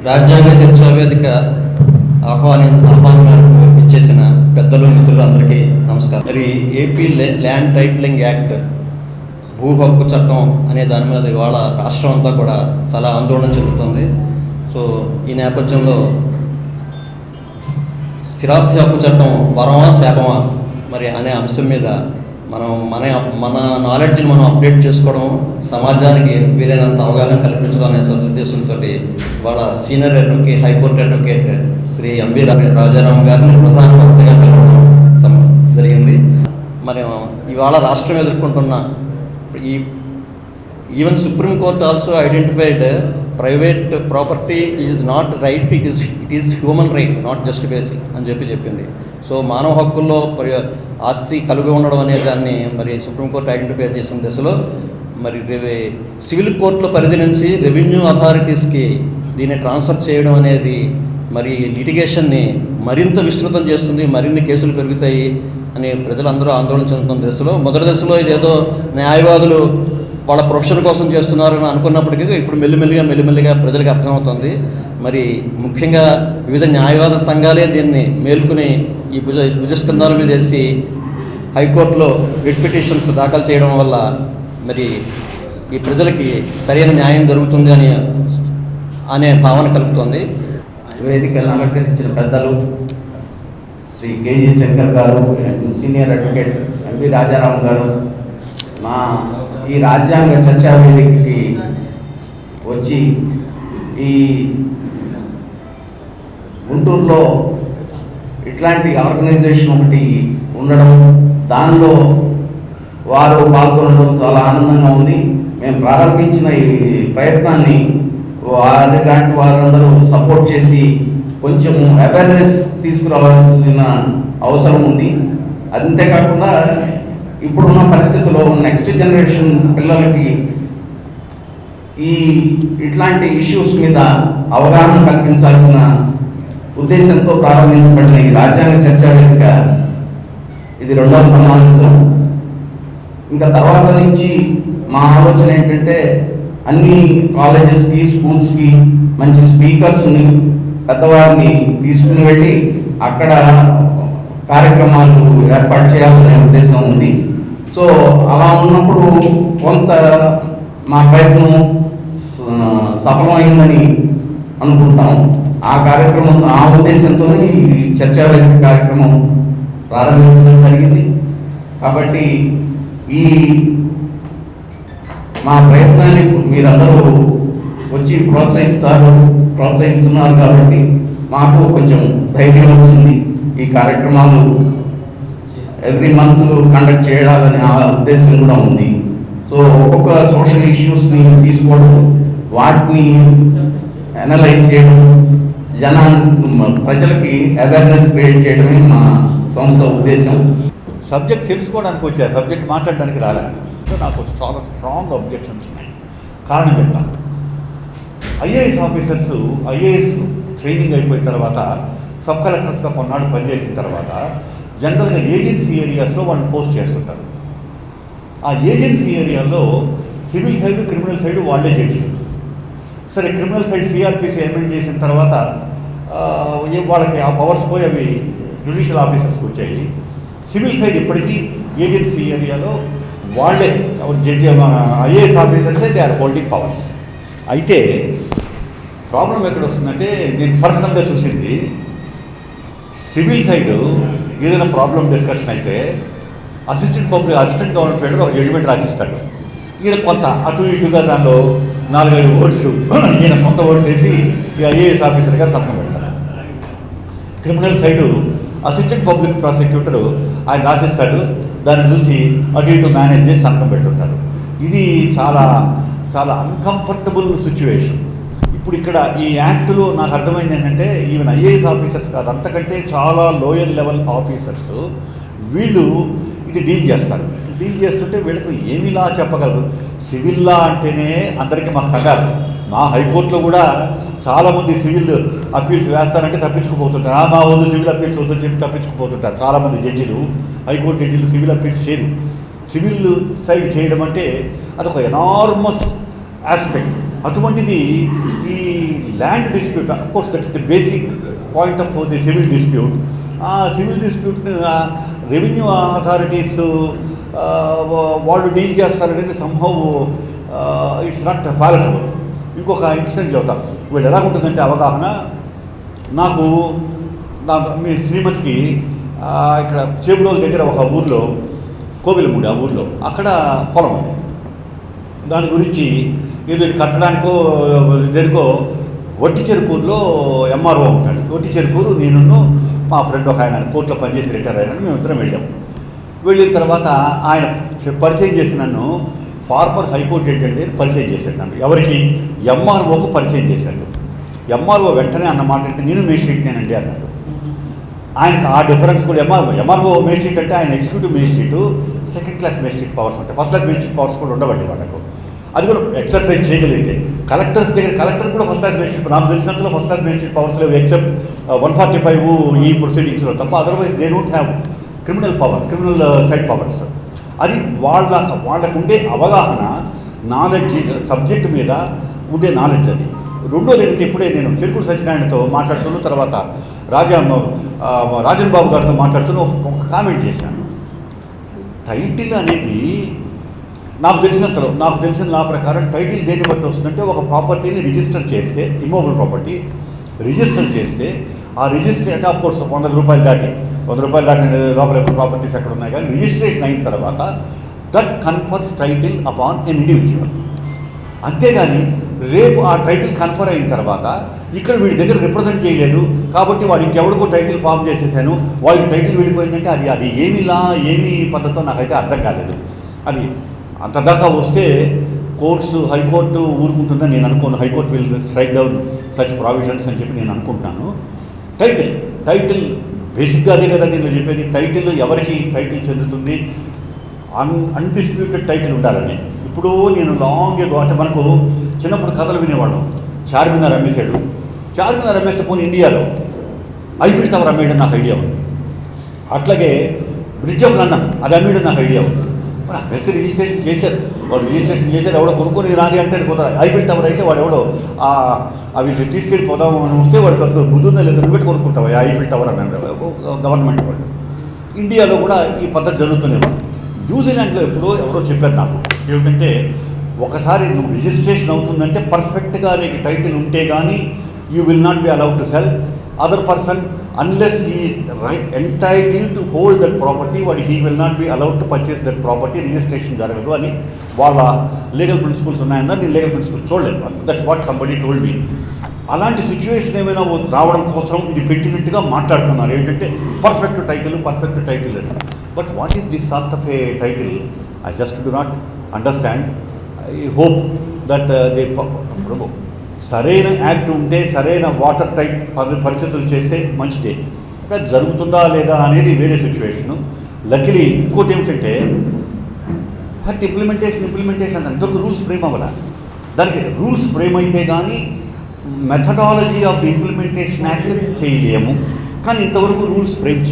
రాజ్యాంగ చర్చా వేదిక ఆహ్వానం మేరకు ఇచ్చేసిన పెద్దలు మిత్రులు అందరికీ నమస్కారం. మరి ఏపీ ల్యాండ్ టైటిలింగ్ యాక్ట్ భూ హక్కు చట్టం అనే దాని మీద ఇవాళ రాష్ట్రం అంతా కూడా చాలా ఆందోళన చెందుతుంది. సో ఈ నేపథ్యంలో స్థిరాస్తి హక్కు చట్టం వరమా శాపమా మరి అనే అంశం మీద మన నాలెడ్జ్ని మనం అప్డేట్ చేసుకోవడం, సమాజానికి వీలైనంత అవగాహన కల్పించడం అనే ఉద్దేశంతో వాళ్ళ senior advocate, high court advocate Shri MV Rajaram గారిని ప్రధాన వక్తగా పిలవడం జరిగింది. మరి ఇవాళ రాష్ట్రం ఎదుర్కొంటున్న even supreme court also identified private property is not right, it is human right, not just basic అని చెప్పింది. సో మానవ హక్కుల్లో ఆస్తి కలిగి ఉండడం అనే దాన్ని మరి సుప్రీంకోర్టు ఐడెంటిఫై చేసిన దశలో మరి సివిల్ కోర్టుల పరిధి నుంచి రెవెన్యూ అథారిటీస్కి దీన్ని ట్రాన్స్ఫర్ చేయడం అనేది మరి లిటిగేషన్ని మరింత విస్తృతం చేస్తుంది, మరిన్ని కేసులు పెరుగుతాయి అని ప్రజలందరూ ఆందోళన చెందుతున్న దశలో మొదటి దశలో ఇదేదో న్యాయవాదులు వాళ్ళ ప్రొఫెషన్ కోసం చేస్తున్నారని అనుకున్నప్పటికీ ఇప్పుడు మెల్లిమెల్లిగా ప్రజలకు అర్థమవుతుంది. మరి ముఖ్యంగా వివిధ న్యాయవాద సంఘాలే దీన్ని మేల్కొని ఈ భుజస్కంధాల మీద వేసి హైకోర్టులో రిట్ పిటిషన్స్ దాఖలు చేయడం వల్ల మరి ఈ ప్రజలకి సరైన న్యాయం జరుగుతుంది అనే భావన కలుగుతుంది. వేదికలను అలంకరించిన పెద్దలు శ్రీ కేజీ శంకర్ గారు, సీనియర్ అడ్వకేట్ ఎంవి రాజారాం గారు, ఈ రాజ్యాంగ చర్చా వేదికకి వచ్చి ఈ గుంటూరులో ఇట్లాంటి ఆర్గనైజేషన్ ఒకటి ఉండడం, దానిలో వారు పాల్గొనడం చాలా ఆనందంగా ఉంది. మేము ప్రారంభించిన ఈ ప్రయత్నాన్ని వారిలాంటి వారందరూ సపోర్ట్ చేసి కొంచెం అవేర్నెస్ తీసుకురావాల్సిన అవసరం ఉంది. అంతేకాకుండా ఇప్పుడున్న పరిస్థితుల్లో నెక్స్ట్ జనరేషన్ పిల్లలకి ఇట్లాంటి ఇష్యూస్ మీద అవగాహన కల్పించాల్సిన ఉద్దేశంతో ప్రారంభించబడిన ఈ రాజ్యాంగ చర్చా వేదిక ఇది 2వ సమావేశం. ఇంకా తర్వాత నుంచి మా ఆలోచన ఏంటంటే అన్ని కాలేజెస్కి, స్కూల్స్కి మంచి స్పీకర్స్ని, పెద్దవారిని తీసుకుని వెళ్ళి అక్కడ కార్యక్రమాలు ఏర్పాటు చేయాలనే ఉద్దేశం ఉంది. సో అలా ఉన్నప్పుడు కొంత మా ప్రయత్నం సఫలమైందని అనుకుంటాం. ఆ ఉద్దేశంతో ఈ చర్చా వేదిక కార్యక్రమం ప్రారంభించడం జరిగింది. కాబట్టి ఈ మా ప్రయత్నాన్ని మీరందరూ వచ్చి ప్రోత్సహిస్తున్నారు కాబట్టి మాకు కొంచెం ధైర్యం వచ్చింది. ఈ కార్యక్రమాలు ఎవ్రీ మంత్ కండక్ట్ చేయాలనే ఆ ఉద్దేశం కూడా ఉంది. సో ఒక్కొక్క సోషల్ ఇష్యూస్ని తీసుకోవడం, వాటిని అనలైజ్ చేయడం, ప్రజలకి అవేర్నెస్ క్రియేట్ చేయడమే మా సంస్థ ఉద్దేశం. సబ్జెక్ట్ తెలుసుకోవడానికి వచ్చారు, సబ్జెక్ట్ మాట్లాడడానికి రాలేదు. నాకు చాలా స్ట్రాంగ్ అబ్జెక్షన్స్ ఉన్నాయి. కారణం చెప్తాను. ఐఏఎస్ ట్రైనింగ్ అయిపోయిన తర్వాత సబ్ కలెక్టర్స్గా కొన్నాళ్ళు పనిచేసిన తర్వాత జనరల్గా ఏజెన్సీ ఏరియాస్లో వాళ్ళని పోస్ట్ చేస్తుంటారు. ఆ ఏజెన్సీ ఏరియాలో సివిల్ సైడ్, క్రిమినల్ సైడ్ వాళ్ళే జడ్జిలు. సరే, క్రిమినల్ సైడ్ సిఆర్పిసి అమెండ్ చేసిన తర్వాత వాళ్ళకి ఆ పవర్స్ పోయి అవి జ్యుడిషియల్ ఆఫీసర్స్కి వచ్చాయి. సివిల్ సైడ్ ఇప్పటికీ ఏజెన్సీ ఏరియాలో వాళ్ళే జడ్జి, ఐఏఎస్ ఆఫీసర్సే దే ఆర్ హోల్డింగ్ పవర్స్. అయితే ప్రాబ్లం ఎక్కడ వస్తుందంటే, నేను పర్సనల్గా చూసింది, సివిల్ సైడ్ ఏదైనా ప్రాబ్లం డిస్కషన్ అయితే అసిస్టెంట్ గవర్నమెంట్ పేరు ఒక జడ్జిమెంట్ రాసిస్తాడు. ఈయన కొంత అటు ఇటుగా దానిలో 4-5 ఓట్స్ ఈయన సొంత ఓట్స్ వేసి ఐఏఎస్ ఆఫీసర్గా సంతకం పెడతాడు. Criminal side assistant public prosecutor ఆయన రాసిస్తాడు, దాన్ని చూసి అటు ఇటు మేనేజ్ చేసి సంతకం పెడుతుంటారు. ఇది చాలా చాలా అన్కంఫర్టబుల్ సిచ్యువేషన్. ఇప్పుడు ఇక్కడ ఈ యాక్ట్లో నాకు అర్థమైంది ఏంటంటే, ఈవెన్ ఐఏఎస్ ఆఫీసర్స్ కాదు, అంతకంటే చాలా లోయర్ లెవెల్ ఆఫీసర్స్ వీళ్ళు ఇది డీల్ చేస్తారు. డీల్ చేస్తుంటే వీళ్ళకి ఏమి లా చెప్పగలరు? సివిల్ లా అంటేనే అందరికీ మాకు కంగారు. మా హైకోర్టులో కూడా చాలామంది సివిల్ అప్పీల్స్ వేస్తారంటే తప్పించుకుపోతుంటారు. మా వాళ్ళు సివిల్ అప్పీల్స్ వద్దని చెప్పి తప్పించుకుపోతుంటారు. చాలామంది జడ్జిలు, హైకోర్టు జడ్జిలు సివిల్ అప్పీల్స్ చేయరు. సివిల్ సైడ్ చేయడం అంటే అదొక ఎనార్మస్ ఆస్పెక్ట్. అటువంటిది ఈ land dispute, of course that is the basic point of the civil dispute. ఆ సివిల్ డిస్ప్యూట్ని రెవెన్యూ అథారిటీస్ వాళ్ళు డీల్ చేస్తారనేది సంహౌ ఇట్స్ నాట్ పాలటబుల్. ఇంకొక ఇన్సిడెంట్ చెబుతాను. వీళ్ళు ఎలా ఉంటుందంటే అవగాహన, నాకు మీ శ్రీమతికి ఇక్కడ చేబుడోల దగ్గర ఒక ఊర్లో కోవిలముడి, ఆ ఊర్లో అక్కడ పొలం, దాని గురించి ఏదో కట్టడానికో దేనికో వట్టి చెరుకూరులో ఎంఆర్ఓ ఉంటాడు. వట్టి చెరుకూరు నేను మా ఫ్రెండ్ ఒక ఆయన కోర్టులో పనిచేసి రిటైర్ అయినా మేమిద్దరం వెళ్ళాం. వెళ్ళిన తర్వాత ఆయన పరిచయం చేసి నన్ను ఫార్మర్ హైకోర్టు జడ్జి అని పరిచయం చేశాడు నన్ను. ఎవరికి? ఎంఆర్ఓకు పరిచయం చేశాడు. ఎంఆర్ఓ వెంటనే అన్నమాట అంటే నేను మేజిస్ట్రేట్నేనండి అన్నాడు. ఆయనకు ఆ డిఫరెన్స్ కూడా ఎంఆర్ఓ మేజిస్ట్రేట్ అంటే ఆయన executive magistrate, second class magistrate powers ఉంటాయి, ఫస్ట్ క్లాస్ మేజిస్ట్రేట్ పవర్స్ కూడా ఉండవండి వాళ్ళకు. అది కూడా ఎక్సర్సైజ్ చేయగలిగితే కలెక్టర్స్ దగ్గర కలెక్టర్ కూడా ఫస్ట్ క్లాస్ మేజిస్ట్రేట్, నాకు తెలిసినంతలో ఫస్ట్ క్లాస్ మేజిస్ట్రేట్ పవర్స్ లేవు ఎక్సెప్ట్ 145 ఈ ప్రొసీడింగ్స్లో తప్ప. Otherwise they don't have criminal powers, criminal side powers. అది వాళ్ళకు ఉండే అవగాహన, నాలెడ్జ్, సబ్జెక్ట్ మీద ఉండే నాలెడ్జ్. అది రెండోది ఏంటంటే, ఇప్పుడే నేను చెరుకూరు సత్యనారాయణతో మాట్లాడుతున్న తర్వాత రాజన్ బాబు గారితో మాట్లాడుతూ ఒక కామెంట్ చేశాను. టైటిల్ అనేది నాకు తెలిసిన లా ప్రకారం టైటిల్ దేన్ని బట్టి వస్తుందంటే, ఒక ప్రాపర్టీని రిజిస్టర్ చేస్తే, ఇమ్మూవబుల్ ప్రాపర్టీ రిజిస్టర్ చేస్తే, ఆ రిజిస్టర్ అంటే ఆఫ్కోర్స్ 100 రూపాయలు దాటి లోపల ప్రాపర్టీస్ ఎక్కడ ఉన్నాయి, కానీ రిజిస్ట్రేషన్ అయిన తర్వాత that confers title upon an individual. అంతేగాని రేపు ఆ టైటిల్ కన్ఫర్ అయిన తర్వాత ఇక్కడ వీడి దగ్గర రిప్రజెంట్ చేయలేదు కాబట్టి వాడు ఇంకెవరికో టైటిల్ ఫామ్ చేసేసాను, వాడికి టైటిల్ వెళ్ళిపోయిందంటే అది ఏమి పద్ధతో నాకైతే అర్థం కాలేదు. అది అంతదాకా వస్తే హైకోర్టు ఊరుకుంటుందని నేను అనుకోను. High court will strike down such provisions అని చెప్పి నేను అనుకుంటున్నాను. టైటిల్ బేసిక్గా అదే కదా నేను చెప్పేది. టైటిల్ ఎవరికి టైటిల్ చెందుతుంది? అన్డిస్ప్యూటెడ్ టైటిల్ ఉండాలని. ఇప్పుడు నేను లాంగ్ ఎగో అంటే మనకు చిన్నప్పుడు కథలు వినేవాళ్ళం. చార్మినార్ అమ్మేశాడు, చార్మినార్ అమ్మేస్తే పోనీ ఇండియాలో ఐఫిల్ టవర్ అమ్మేయడం నాకు ఐడియా ఉంది. అట్లాగే బ్రిడ్జ్ ఆఫ్ లండన్ అది అమ్మేయడం నాకు ఐడియా ఉంది. మరి అమ్మేస్తే రిజిస్ట్రేషన్ చేశారు, ఎవడో కొనుక్కొని రాది అంటే కుదరదు. ఐఫిల్ టవర్ అయితే వాడు ఎవడో అవి తీసుకెళ్ళి పోదాము అని వస్తే వాడు బుద్ధుందా లేదా నువ్వు పెట్టి కొనుక్కుంటావు ఐఫిల్ టవర్ అని గవర్నమెంట్ వాళ్ళు. ఇండియాలో కూడా ఈ పద్ధతి జరుగుతూనే ఉంది. న్యూజిలాండ్లో ఎవరో చెప్పారు నాకు ఏమిటంటే, ఒకసారి నువ్వు రిజిస్ట్రేషన్ అవుతుందంటే పర్ఫెక్ట్గా నీకు టైటిల్ ఉంటే కానీ you will not be allowed to sell other person unless he entitle to hold that property, వాడి he will not be allowed to purchase that property. Registration జరగదు అని వాళ్ళ లీగల్ ప్రిన్సిపల్స్ ఉన్నాయన్నారు. నేను లీగల్ ప్రిన్సిపల్స్ చూడలేదు. That's what somebody told me. అలాంటి situation ఏమైనా రావడం కోసం ఇది పెట్టినట్టుగా మాట్లాడుతున్నారు. ఏంటంటే పర్ఫెక్ట్ టైటిల్ అని. But what is this sort of a title? I just do not understand. I hope that they సరైన యాక్ట్ ఉంటే, సరైన వాటర్ టైప్ పరిస్థితులు చేస్తే మంచిదే. అది జరుగుతుందా లేదా అనేది వేరే సిచ్యువేషను. లక్కీలీ ఇంకోటి ఏమిటంటే, బట్ ఇంప్లిమెంటేషన్ అంటే ఇంతవరకు రూల్స్ ఫ్రేమ్ అవ్వాలా. దానికి రూల్స్ ఫ్రేమ్ అయితే కానీ methodology of the implementation act చేయలేము. కానీ ఇంతవరకు రూల్స్ ఫ్రేమ్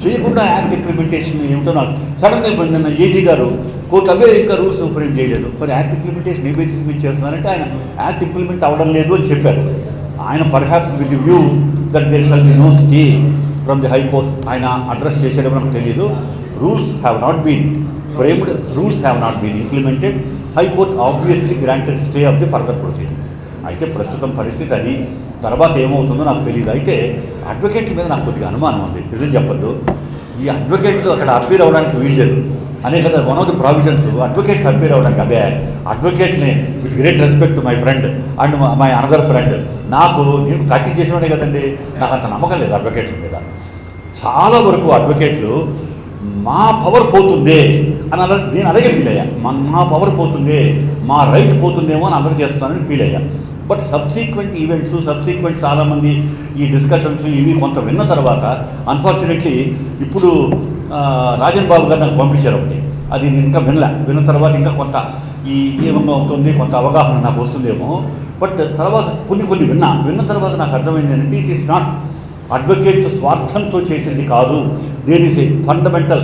చేయకుండా యాక్ట్ ఇంప్లిమెంటేషన్ ఏమిటో నాకు సడన్గా నిన్న ఏజీ గారు కోర్టు అవే ఇంకా రూల్స్ ఫ్రేమ్ చేయలేదు. మరి యాక్ట్ ఇంప్లిమెంటేషన్ ఏ బేసిస్ మీద చేస్తున్నారంటే ఆయన యాక్ట్ ఇంప్లిమెంట్ అవ్వడం లేదు అని చెప్పారు. ఆయన perhaps with the view that there shall be no stay from the high court ఆయన అడ్రస్ చేసేది మనకు తెలియదు. Rules have not been framed, rules have not been implemented. High court obviously granted stay of the further proceedings. అయితే ప్రస్తుతం పరిస్థితి అది. తర్వాత ఏమవుతుందో నాకు తెలియదు. అయితే అడ్వకేట్ల మీద నాకు కొద్దిగా అనుమానం ఉంది, నిజం చెప్పొద్దు. ఈ అడ్వకేట్లు అక్కడ అప్పీర్ అవ్వడానికి వీల్లేదు అనే కదా one of the provisions. Advocates appear అవ్వడానికి అదే అడ్వకేట్ని with great respect to my friend and my another friend, నేను కట్టి చేసినోడే కదండి, నాకు అంత నమ్మకం లేదు అడ్వకేట్ల మీద. చాలా వరకు అడ్వకేట్లు మా పవర్ పోతుందే అని నేను అలాగే ఫీల్ అయ్యా. మా పవర్ పోతుందే, మా రైట్ పోతుందేమో అని అందరూ చేస్తానని ఫీల్ అయ్యా. బట్ సబ్సీక్వెంట్ ఈవెంట్స్, చాలామంది ఈ డిస్కషన్స్ ఇవి కొంత విన్న తర్వాత అన్ఫార్చునేట్లీ ఇప్పుడు రాజన్ బాబు గారు నాకు పంపించారు ఒకటి, అది నేను ఇంకా విన్న తర్వాత ఇంకా కొంత ఏమేమో అవుతుంది, కొంత అవగాహన నాకు వస్తుందేమో. బట్ తర్వాత కొన్ని విన్న తర్వాత నాకు అర్థమైంది ఏంటంటే, ఇట్ ఈస్ నాట్ అడ్వకేట్స్ స్వార్థంతో చేసింది కాదు. There is a fundamental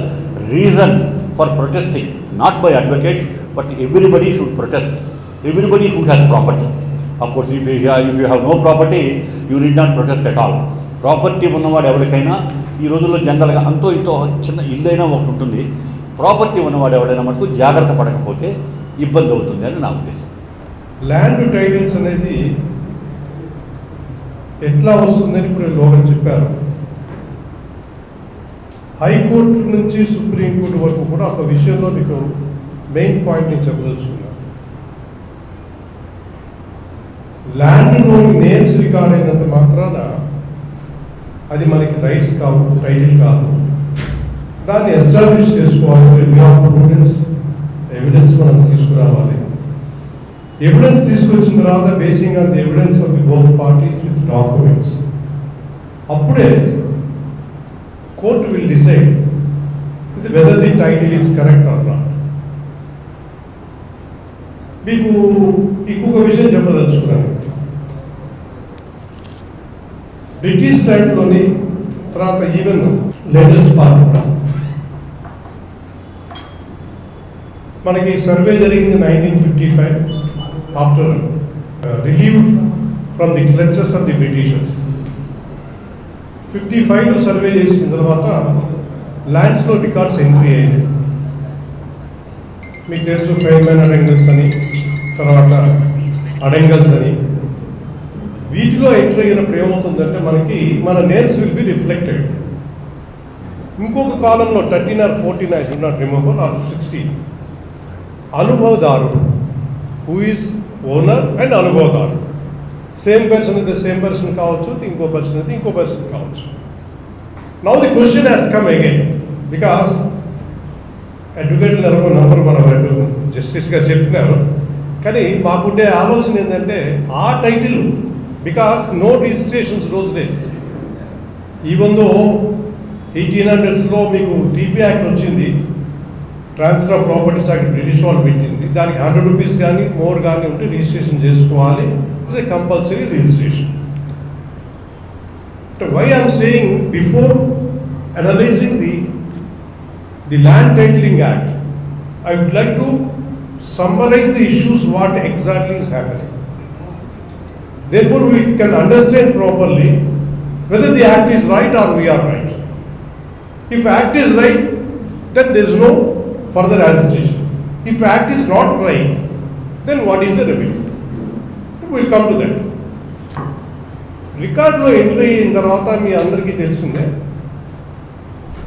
reason for protesting, not by advocates but everybody should protest. everybody who has property. Of course, if you have no property, you need not protest at all. Property ఉన్నవాడు ఎవరికైనా ఈ రోజుల్లో జనరల్గా అంతో ఇంతో చిన్న ఇల్లైనా ఒకటి ఉంటుంది. ప్రాపర్టీ ఉన్నవాడు ఎవడైనా మటుకు జాగ్రత్త పడకపోతే ఇబ్బంది అవుతుంది అని నా ఉద్దేశం. ల్యాండ్ టైటిల్స్ అనేది ఎట్లా వస్తుందని ఇప్పుడు లోకల్ చెప్పారు. హైకోర్టు నుంచి సుప్రీంకోర్టు వరకు కూడా ఒక విషయంలో మీకు మెయిన్ పాయింట్ నేను చెప్పదలుచుకున్నాను. ల్యాండ్లో నేమ్స్ రికార్డ్ అయినంత మాత్రాన అది మనకి రైట్స్ కావు, టైటిల్ కాదు. దాన్ని ఎస్టాబ్లిష్ చేసుకోవాలి. ఎవిడెన్స్ మనం తీసుకురావాలి. ఎవిడెన్స్ తీసుకొచ్చిన తర్వాత basing on the evidence of the both parties with documents, అప్పుడే కోర్ట్ విల్ డిసైడ్ ఇది whether the title is correct or not. మీకు ఇంకొక విషయం చెప్పదలుచుకున్నాను. బ్రిటిష్ టైంలోని తర్వాత ఈవెన్ లేటెస్ట్ పార్ట్ కూడా మనకి సర్వే జరిగింది 1955 after relieve from the clutches of the Britishers. 55లో సర్వే చేసిన తర్వాత ల్యాండ్స్లో రికార్డ్స్ ఎంట్రీ అయ్యాయి. మీకు తెలుసు ఫైర్మెన్ అడెంగల్స్ అని, తర్వాత అడెంగల్స్ అని. వీటిలో ఎంట్రీ అయినప్పుడు ఏమవుతుందంటే మనకి మన నేమ్స్ విల్ బి రిఫ్లెక్టెడ్. ఇంకొక కాలంలో 13 or 14, I do not remember, or 16, అనుభవదారుడు, హూ ఈజ్ ఓనర్ అండ్ అనుభవదారుడు. సేమ్ పర్సన్ అయితే సేమ్ పర్సన్ కావచ్చు, ఇంకో పర్సన్ అయితే ఇంకో పర్సన్ కావచ్చు. Now the question has come again, because advocate number మన జస్టిస్గా చెప్పినారు. కానీ మాకుండే ఆలోచన ఏంటంటే ఆ title, because no registrations those days. Even though 1800sలో మీకు టీపీ యాక్ట్ వచ్చింది, transfer of properties act British వాళ్ళు పెట్టింది. దానికి 100 రూపీస్ కానీ మోర్ కానీ ఉంటే రిజిస్ట్రేషన్ చేసుకోవాలి. It's a compulsory registration. Why I'm saying, before analyzing the land titling act, I would like to summarize the issues what exactly is happening. Therefore, we can understand properly whether the act is right or we are right. If act is right, then there is no further hesitation. If act is not right, then what is the remedy? We will come to that. రికార్డులో entry అయిన తర్వాత మీ అందరికీ తెలిసిందే,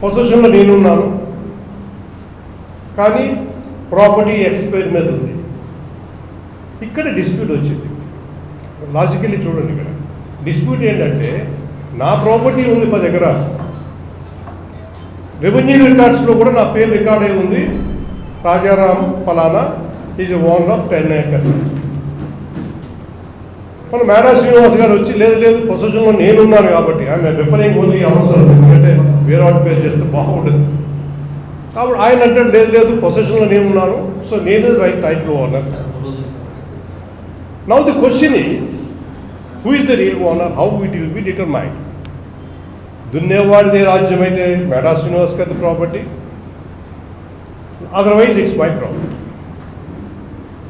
పొజిషన్లో నేనున్నాను కానీ property expire మీద ఉంది. ఇక్కడ డిస్ప్యూట్ వచ్చింది. లాజికల్లీ చూడండి, ఇక్కడ డిస్ప్యూట్ ఏంటంటే నా ప్రాపర్టీ ఉంది 10 ఎకరాలు, రెవెన్యూ రికార్డ్స్లో కూడా నా పేరు రికార్డ్ అయి ఉంది, రాజారాం పలానా ఈజ్ ఓనర్ ఆఫ్ 10 acres. మన మేడా శ్రీనివాస్ గారు వచ్చి లేదు పొజిషన్లో నేనున్నాను కాబట్టి ఆమె రిఫరింగ్ ఓన్లీ అవసరం, ఎందుకంటే వేరే వాళ్ళు పేరు చేస్తే బాగుంటుంది కాబట్టి ఆయన అంటే లేదు పొజిషన్లో నేనున్నాను, సో నేను right title owner. Now the question is, who is the real owner, how it will be determined. దున్నేవాడిదే రాజ్యం అయితే మేడా శ్రీనివాస్ గారి property, otherwise it's my property.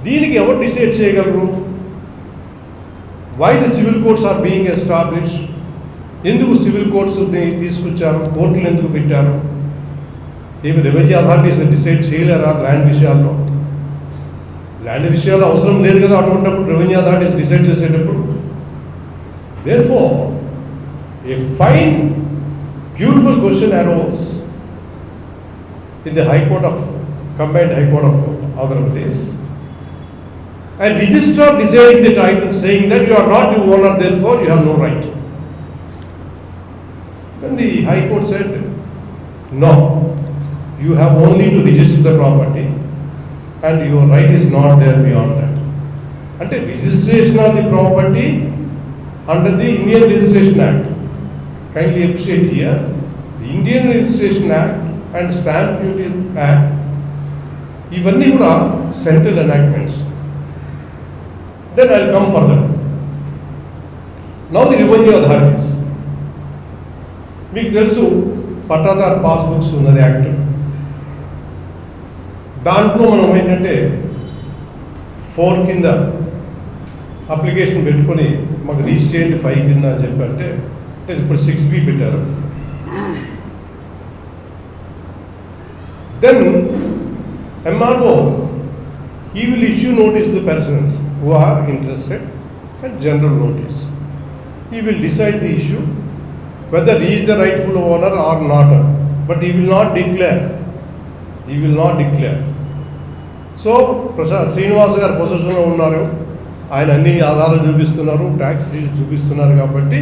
దీనికి ఎవరు డిసైడ్ చేయగలరు? Why the civil courts are being establish? ఎందుకు civil courts తీసుకొచ్చారు, కోర్టులు ఎందుకు పెట్టారు? ఏమి రెవెన్యూ అథారిటీస్ డిసైడ్ చేయలేరా ల్యాండ్ విషయాల్లో? ల్యాండ్ విషయాలు అవసరం లేదు కదా అటువంటిప్పుడు రెవెన్యూ అథారిటీస్ డిసైడ్ చేసేటప్పుడు. Therefore a fine beautiful question arose in the High Court of Combined High Court of Andhra Pradesh, and registrar deciding the title, saying that you are not the owner, therefore you have no right. Then the High Court said, no, you have only to register the property and your right is not there beyond that. And the registration of the property under the Indian Registration Act, kindly appreciate here, the Indian Registration Act and Stamp Duty Act, ఇవన్నీ కూడా central enactments. Then I will come further. Now the revenue authorities, మీకు తెలుసు pattadar passbooks ఉన్నది act. దాంట్లో మనం ఏంటంటే 4 కింద application పెట్టుకొని మాకు రీచ్ చేయండి 5 కింద అని చెప్పంటే ఇప్పుడు 6B పెట్టారు. Then MRO, he will issue notice to the persons who are interested and general notice. He will decide the issue whether he is the rightful owner or not, but he will not declare. He will not declare. So Srinivas గారు పొజిషన్లో ఉన్నారు, ఆయన అన్ని ఆధారాలు చూపిస్తున్నారు, tax register చూపిస్తున్నారు కాబట్టి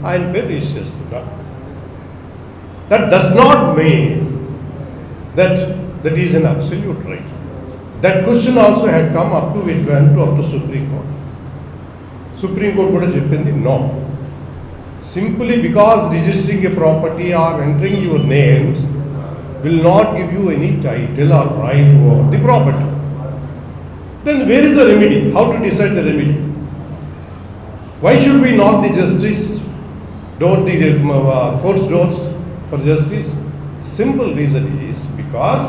ఆయన పేరు రిజిస్టర్ చేస్తున్నారు. That does not mean that is an absolute right. That question also had come up to Supreme Court. Supreme Court kuda cheppindi no. Simply because registering a property or entering your names will not give you any title or right over the property. Then where is the remedy? How to decide the remedy? Why should we knock the justice door, the court's doors for justice? Simple reason is because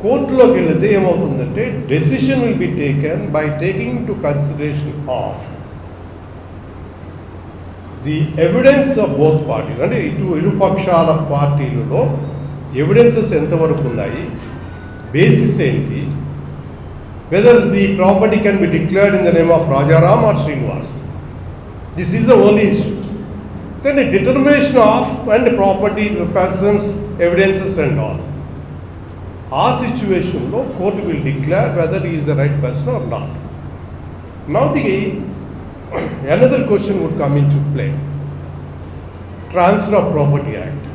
కోర్టులోకి వెళితే ఏమవుతుందంటే decision will be taken by taking to consideration of the evidence of both parties. అంటే ఇరుపక్షాల పార్టీలలో evidences ఎంతవరకు ఉన్నాయి, basis ఏంటి, whether the property can be declared in the name of Rajaram or Srinivas. This is the only issue. Then the determination of and property persons evidences and all. ఆ సిచ్యువేషన్లో court will declare whether is the right person or not. Now the another question would come into play. Transfer of property act.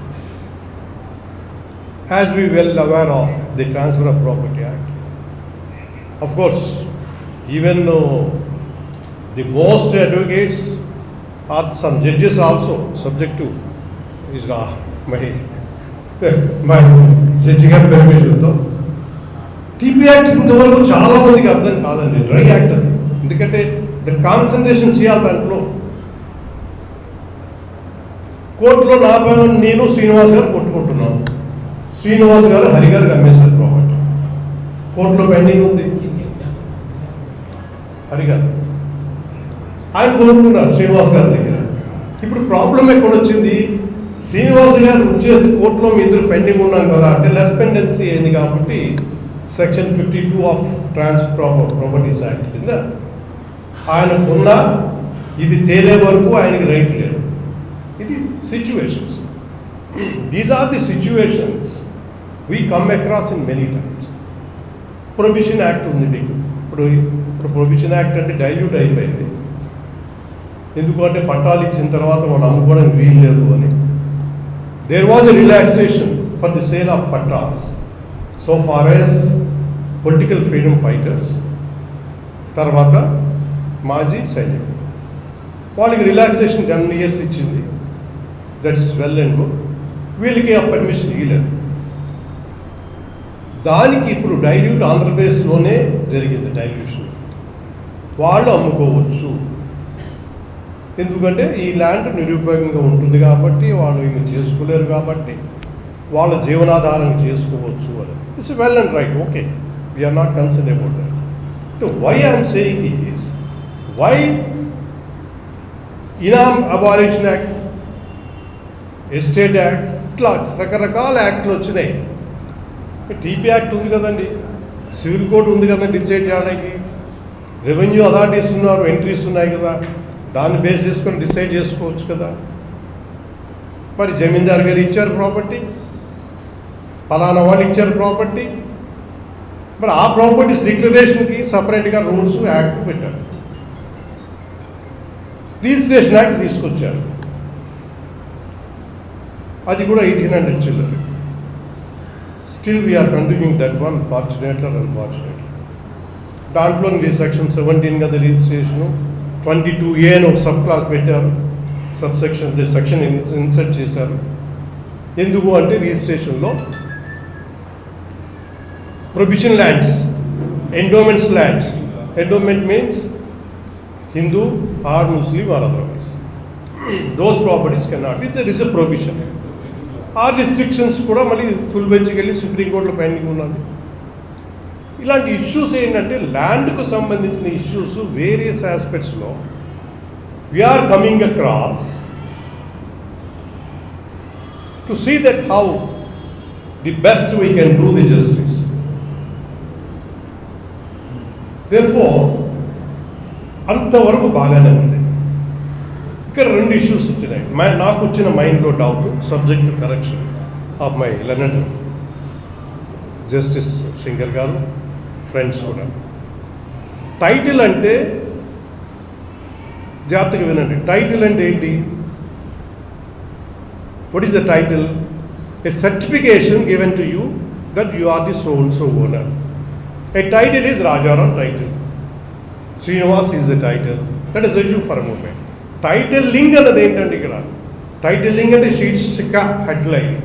As we well aware of the transfer of property act, of course, even the most advocates or some judges also subject to is my judging and permission తో TP act ఇంతవరకు చాలా మందికి అర్థం కాదండి. Dry act అది, ఎందుకంటే concentration చేయాలి దాంట్లో. కోర్టులో నేను శ్రీనివాస్ గారు కొట్టుకుంటున్నాను, శ్రీనివాస్ గారు హరి గారికి అమ్మేశారు ప్రాపర్టీ, కోర్టులో పెండింగ్ ఉంది. హరి గారు ఆయన కొనుక్కున్నారు శ్రీనివాస్ గారి దగ్గర. ఇప్పుడు ప్రాబ్లం ఎక్కడొచ్చింది, శ్రీనివాస్ గారు వచ్చేసి కోర్టులో మీ ఇద్దరు పెండింగ్ ఉన్నాం కదా అంటే లెస్ పెండెన్సీ అయింది కాబట్టి section 52 of transfer properties act కింద ఆయన కొన్న ఇది తేలే వరకు ఆయనకి రైట్ లేదు. ఇది situations. These are the situations we come across in many times. Prohibition act ఉంది మీకు. ఇప్పుడు ప్రొహిబిషన్ యాక్ట్ అంటే డైల్యూట్ అయిపోయింది. ఎందుకంటే పట్టాలు ఇచ్చిన తర్వాత వాళ్ళు అమ్ముకోవడానికి వీలు లేదు అని. There was a relaxation for the sale of pattas so far as political freedom fighters, తర్వాత మాజీ సైనికులు, వాళ్ళకి రిలాక్సేషన్ 10 years ఇచ్చింది. That's well and good. వీళ్ళకి ఆ పర్మిషన్ ఇవ్వలేదు. దానికి ఇప్పుడు డైల్యూట్ ఆంధ్రప్రదేశ్లోనే జరిగింది. డైల్యూషన్ వాళ్ళు అమ్ముకోవచ్చు, ఎందుకంటే ఈ ల్యాండ్ నిరుపయోగంగా ఉంటుంది కాబట్టి, వాళ్ళు ఏమి చేసుకోలేరు కాబట్టి వాళ్ళ జీవనాధారం చేసుకోవచ్చు అని. It's well and right, okay, we're not concern about that. So why I'm saying is, why inam abolition act, estate act, ఇట్లా రకరకాల యాక్ట్లు వచ్చినాయి. టీపీ యాక్ట్ ఉంది కదండి, సివిల్ కోడ్ ఉంది కదండి డిసైడ్ చేయడానికి, రెవెన్యూ అథారిటీస్ ఉన్నారు, ఎంట్రీస్ ఉన్నాయి కదా, దాన్ని బేస్ చేసుకొని డిసైడ్ చేసుకోవచ్చు కదా. మరి జమీందార్ గారు ఇచ్చారు ప్రాపర్టీ, ఫలానా వాళ్ళు ఇచ్చారు ప్రాపర్టీ, మరి ఆ ప్రాపర్టీస్ డిక్లరేషన్కి సపరేట్గా రూల్స్ యాక్ట్ పెట్టారు. రిజిస్ట్రేషన్ యాక్ట్ తీసుకొచ్చారు, అది కూడా 1800 చిల్లర. Still we're continuing that one, fortunately or unfortunately. దాంట్లో సెక్షన్ 17 కదా రిజిస్ట్రేషను, 22A అని ఒక సబ్ క్లాస్ పెట్టారు, సెక్షన్ ఇన్సర్ట్ చేశారు. ఎందుకు అంటే రిజిస్ట్రేషన్లో provision lands, endowments lands, endowment means Hindu or Muslim or otherwise, those properties cannot be, there is a provision. ఆ రిస్ట్రిక్షన్స్ కూడా మళ్ళీ ఫుల్ బెంచ్కి వెళ్ళి సుప్రీంకోర్టులో పెండింగ్ ఉన్నది. ఇలాంటి ఇష్యూస్ ఏంటంటే ల్యాండ్కు సంబంధించిన ఇష్యూస్ వేరియస్ ఆస్పెక్ట్స్లో we're coming across to see that how the best we can do the justice. Therefore అంతవరకు బాగానే ఉంది. ఇక్కడ 2 ఇష్యూస్ వచ్చినాయి. నాకు వచ్చిన మైండ్లో doubt subject to correction of my learned justice Shankar గారు, ఫ్రెండ్స్ కూడా. టైటిల్ అంటే జాగ్రత్తగా వినండి. టైటిల్ అంటే ఏంటి? What is the title? A certification given to you that you are the so and so owner. A title is Rajaram title. Srinivas is the title. That is issue for a moment. Titling అన్నది ఏంటంటే ఇక్కడ titling అంటే శీర్షిక headline.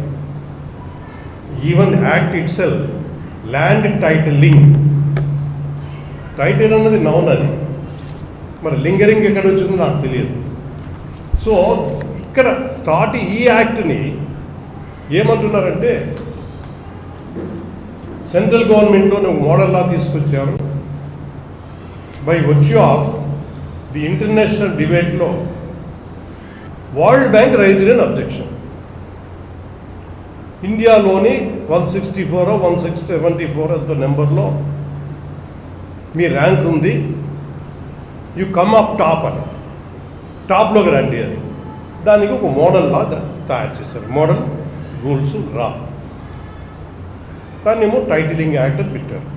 Even act it self land titling. Title అన్నది noun, అది మరి lingering ఎక్కడ వచ్చిందో నాకు తెలియదు. సో ఇక్కడ స్టార్ట్ ఈ యాక్ట్ని ఏమంటున్నారంటే సెంట్రల్ గవర్నమెంట్లోనే మోడల్ లా తీసుకొచ్చారు. By virtue of the international డిబేట్లో world bank raised an objection. ఇండియాలోని 164 174 అంత నెంబర్లో మీ ర్యాంక్ ఉంది, యు కమ్ అప్ టాప్ అని, టాప్లోకి రండి అని. దానికి ఒక మోడల్ లా తయారు చేశారు. మోడల్ రూల్స్ రా, దాన్నేమో టైటిలింగ్ యాక్ట్ అని పెట్టారు,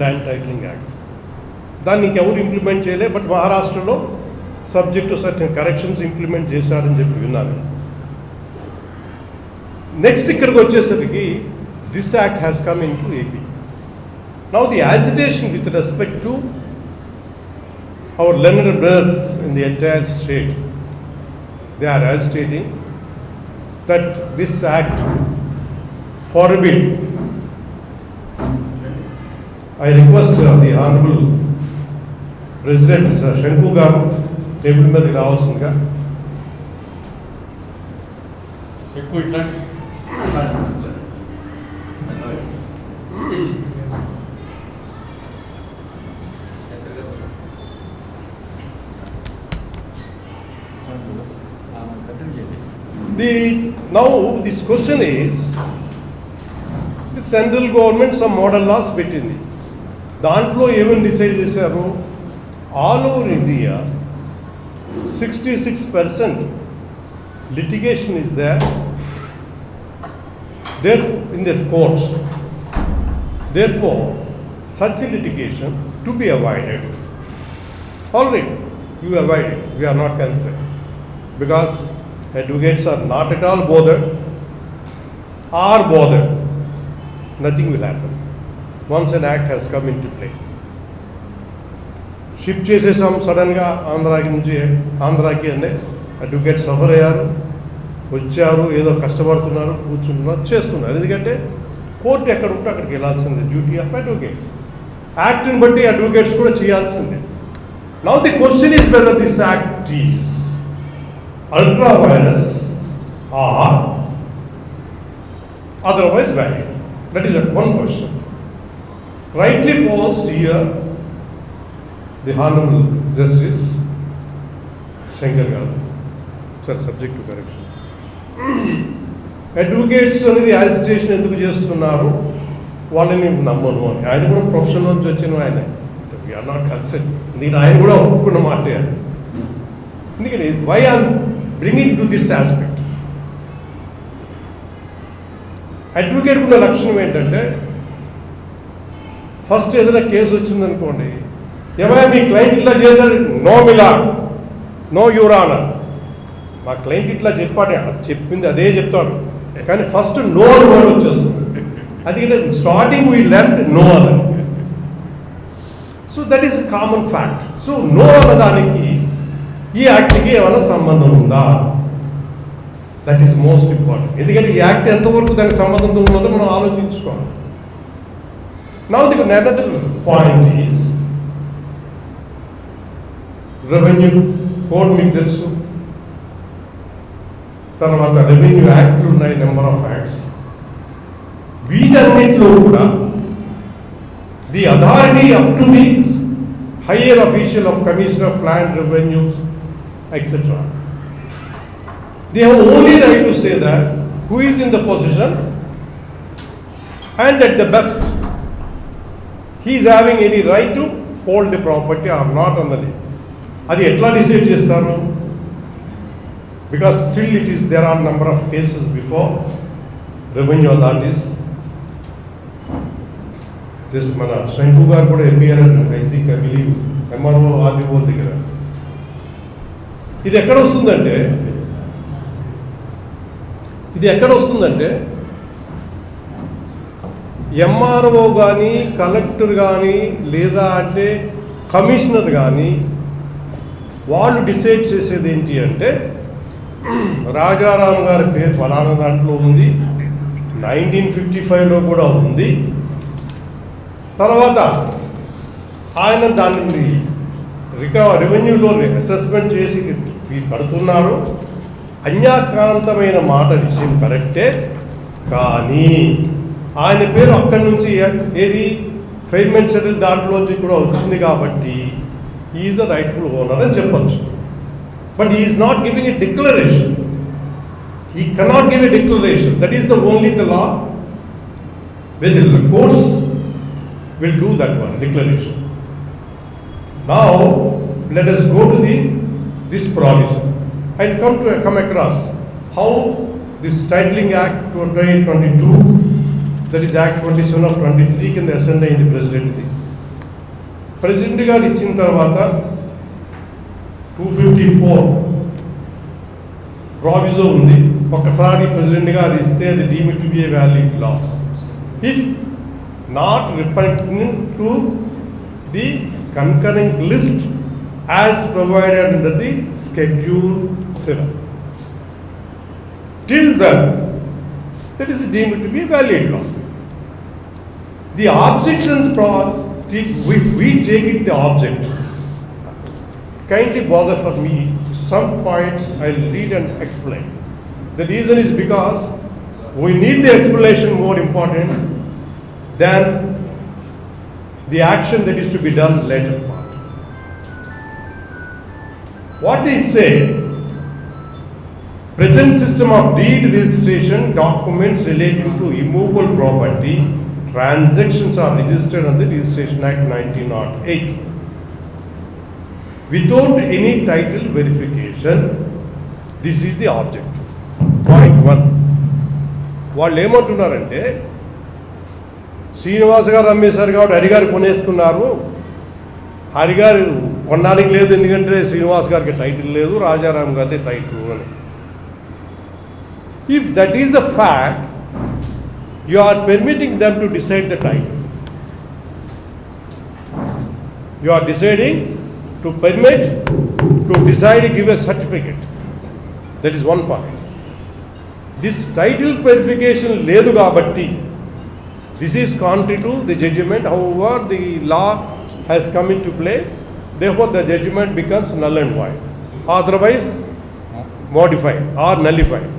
ల్యాండ్ టైటిలింగ్ యాక్ట్. దాన్ని ఇంకెవరు ఇంప్లిమెంట్ చేయలే. బట్ మహారాష్ట్రలో subject to certain corrections implement చేశారని చెప్పి విన్నాను. నెక్స్ట్ ఇక్కడికి వచ్చేసరికి this act has come into AP. Now the agitation with respect to our learned brothers in the entire state, they are agitating that this act forbid. I request the Honorable President Shanku Garu table మీద రావాల్సిందిగా. ఎక్కువ ఇట్లా Now this question is, the central government some model laws పెట్టింది. దాంట్లో ఏమని decide చేశారు? All over India 66% litigation is there in their courts. Therefore, such a litigation to be avoided. All right, you avoid it. We are not concerned because advocates are not at all bothered. Nothing will happen once an act has come into play. Shift చేసేసాం సడన్గా ఆంధ్రాకి అనే advocate suffer అయ్యారు, వచ్చారు, ఏదో కష్టపడుతున్నారు, కూర్చుంటున్నారు, చేస్తున్నారు. ఎందుకంటే కోర్టు ఎక్కడ ఉంటే అక్కడికి వెళ్ళాల్సిందే, డ్యూటీ ఆఫ్ అడ్వకేట్. యాక్ట్ని బట్టి అడ్వకేట్స్ కూడా చేయాల్సిందే. Now the question is whether this act is ultra virus are otherwise valid. That is one question. Rightly posed here, the Honorable Justice Shankar Garu, sir, subject to correction. Advocates అనేది agitation ఎందుకు చేస్తున్నారు, వాళ్ళని నేను నమ్మను అని. ఆయన కూడా profession నుంచి వచ్చిన ఆయన, వీఆర్ నాట్ కన్సర్న్. ఎందుకంటే ఆయన కూడా ఒప్పుకున్న మాటే అని. ఎందుకంటే why I'm bringing to this aspect, advocate ఉన్న లక్షణం ఏంటంటే, ఫస్ట్ ఏదైనా కేసు వచ్చిందనుకోండి, ఏమైనా మీ క్లయింట్ ఇట్లా చేశాడు, నో మిలా, నో యూరానర్, మా క్లయింట్ ఇట్లా చెప్పాడు, అది చెప్పింది అదే చెప్తాడు. కానీ ఫస్ట్ నో అని వర్డ్ వచ్చేస్తుంది. అది స్టార్టింగ్ వీ లెర్న్ నో అని. So that is common fact. So no అన్నదానికి ఈ యాక్ట్కి ఏమైనా సంబంధం ఉందా? దట్ ఈస్ మోస్ట్ ఇంపార్టెంట్. ఎందుకంటే ఈ యాక్ట్ ఎంతవరకు దానికి సంబంధంతో ఉన్నదో మనం ఆలోచించుకోవాలి. Now the another point is revenue code మీకు తెలుసు, తర్వాత రెవెన్యూ యాక్ట్లు ఉన్నాయి, నెంబర్ ఆఫ్ యాక్ట్స్. వీటన్నిటిలో కూడా the authority up to the higher official of Commissioner of Land Revenues, etc. They have only right to say that who is in the possession, and at the best he is having any right to hold the property or not అన్నది. అది ఎట్లా decide చేస్తారు? Because still there are number of cases before revenue authorities. This మన శంకు గారు కూడా MPR I believe MRO RDO దగ్గర. ఇది ఎక్కడ వస్తుందంటే ఎంఆర్ఓ కానీ కలెక్టర్ కానీ లేదా అంటే కమిషనర్ కానీ వాళ్ళు డిసైడ్ చేసేది ఏంటి అంటే రాజారాం గారి పేరు ఫలానా దాంట్లో ఉంది, 1955లో కూడా ఉంది, తర్వాత ఆయన దాన్ని రెవెన్యూలో అసెస్మెంట్ చేసి కడుతున్నారు. అన్యాక్రాంతమైన మాట విషయం కరెక్టే, కానీ ఆయన పేరు అక్కడి నుంచి ఏది పేమెంట్ సెటిల్ దాంట్లోంచి కూడా వచ్చింది కాబట్టి ఈజ్ ద రైట్ఫుల్ ఓనర్ అని చెప్పొచ్చు. But he is not giving a declaration. He cannot give a declaration. That is the only the law where the courts will do that one, declaration. Now, let us go to this provision. I will come across how this Titling Act 2022, that is Act 27 of 23 కింద ascend అయింది ప్రెసిడెంట్ది. President గారు ఇచ్చిన తర్వాత 254 ప్రావిజో ఉంది. ఒక్కసారి ప్రెసిడెంట్గా అది ఇస్తే అది deemed to be a valid law if not repugnant to the concurring list as provided under the Schedule 7. Till then, that is deemed to be a valid law. The objections, if we take it the object, kindly bother for me some points I'll read and explain. The reason is because we need the explanation more important than the action that is to be done later part. What they say, present system of deed registration documents relating to immovable property transactions are registered under the Registration Act 1908. Without any title verification, this is the object. Point 1. వాళ్ళు ఏమంటున్నారంటే శ్రీనివాస్ గారు అమ్మేశారు కాబట్టి హరిగారు కొనేసుకున్నారు, హరిగారు కొనడానికి లేదు ఎందుకంటే శ్రీనివాస్ గారికి title లేదు, రాజారాం గారి టైటిల్ అని. If that is the fact, you are permitting them to decide the title. You are deciding to permit, to decide, give a certificate. That is one point. This title verification ledu kabatti, this is contrary to the judgment. However, the law has come into play, therefore the judgment becomes null and void, otherwise modified or nullified,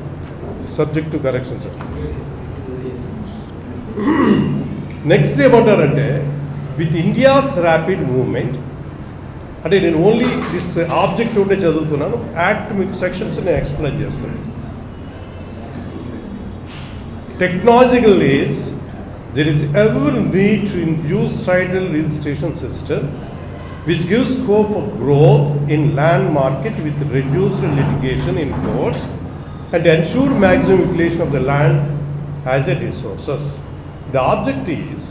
subject to correction. Next ఏమంటారంటే with India's rapid movement, అంటే నేను only this object ఉంటే చదువుతున్నాను, act మీకు sections నేను explain చేస్తాను. Technological is, there is ever need to use title registration system which gives scope for growth in land market with reduced litigation in courts and ensure maximum utilization of the land as a resources. The object is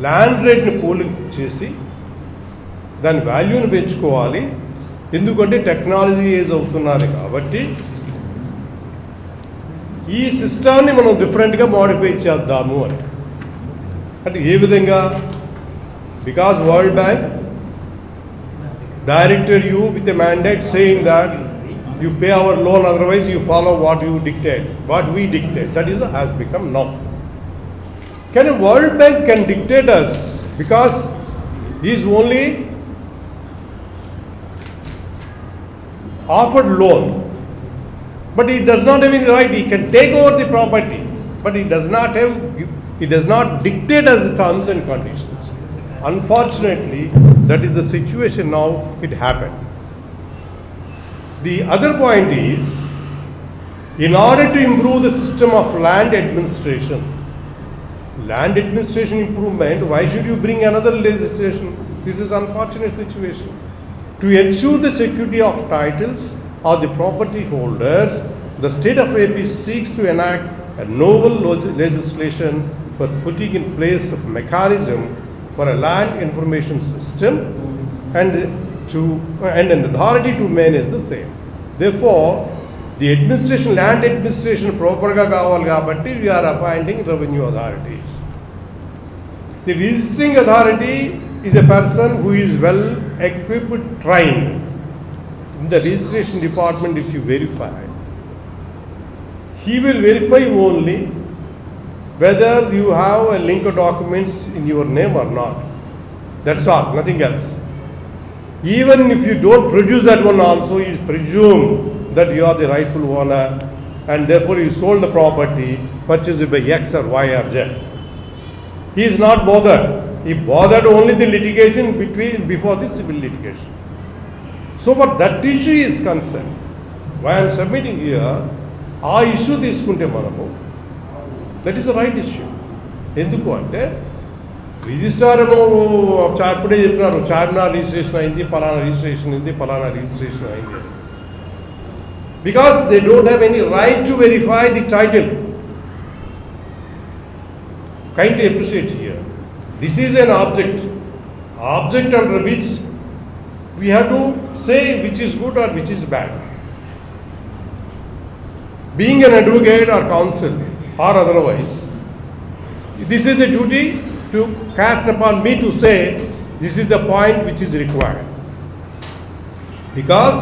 land రేట్ని cooling చేసి దాని వాల్యూని పెంచుకోవాలి, ఎందుకంటే technology age అవుతున్నది కాబట్టి ఈ సిస్టాన్ని మనం డిఫరెంట్గా మోడిఫై చేద్దాము అని. అంటే ఏ విధంగా? Because world bank directed you with a mandate saying that you pay our loan, otherwise you follow what you dictate, what we dictate. That is has become now. Can a World Bank can dictate us because he is only offered loan, but he does not have any right. He can take over the property. but it does not dictate as terms and conditions. Unfortunately, that is the situation now. It happened. The other point is, in order to improve the system of land administration improvement, why should you bring another legislation? This is unfortunate situation. To ensure the security of titles or the property holders, the state of AP seeks to enact a novel legislation for putting in place a mechanism for a land information system and an authority to manage the same. Therefore, the land administration properga kavali kabatti we are appointing revenue authorities. The registering authority is a person who is well equipped, trained. In the registration department, if you verify, he will verify only whether you have a link of documents in your name or not. That's all, nothing else. Even if you don't produce that one also, he is presumed that you are the rightful owner and therefore you sold the property purchased by X or Y or Z. He is not bothered. He bothered only the litigation before the civil litigation. So for that issue is concerned, why I am submitting here, ఆ issue తీసుకుంటే మనము that is a right issue. ఎందుకు అంటే registrar ఇప్పుడే చెప్పినారు Charminar registration అయింది, ఫలానా registration అయింది, ఫలానా రిజిస్ట్రేషన్ అయింది. Because they don't have any right to verify the title. Kindly appreciate here. This is an object under which we have to say which is good or which is bad. Being an advocate or counsel or otherwise, this is a duty to cast upon me to say this is the point which is required. Because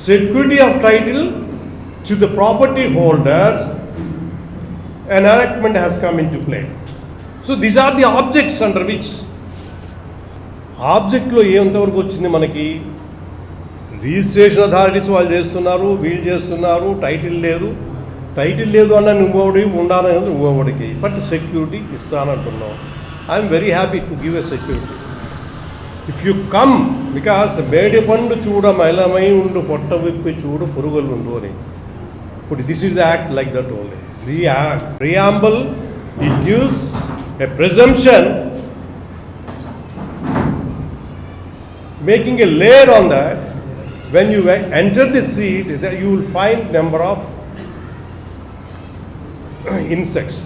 security of title to the property holders, an enactment has come into play. So these are the objects under which ఆబ్జెక్ట్లో ఎంతవరకు వచ్చింది మనకి, registration authorities వాళ్ళు చేస్తున్నారు, వీళ్ళు చేస్తున్నారు, title లేదు అన్న నువ్వోడి ఉండాలని నువ్వోడికి, బట్ సెక్యూరిటీ ఇస్తానంటున్నావు. I'm very happy to give a security if you come. Because మేడి పండు చూడ మైలమై ఉండు, పొట్ట విప్పి చూడు పురుగులు ఉండు అని. ఇప్పుడు this is act like that only. Preamble, it gives a presumption, making a layer on that. When you enter the seat, you will find number of insects.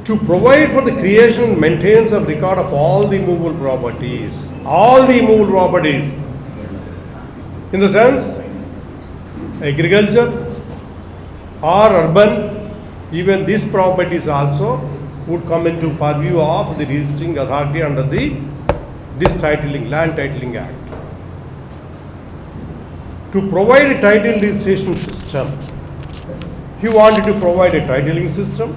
To provide for the creation and maintenance of record of all the movable properties, in the sense agriculture or urban, even these properties also would come into purview of the registering authority under this Land Titling Act. To provide a title registration system, he wanted to provide a titling system,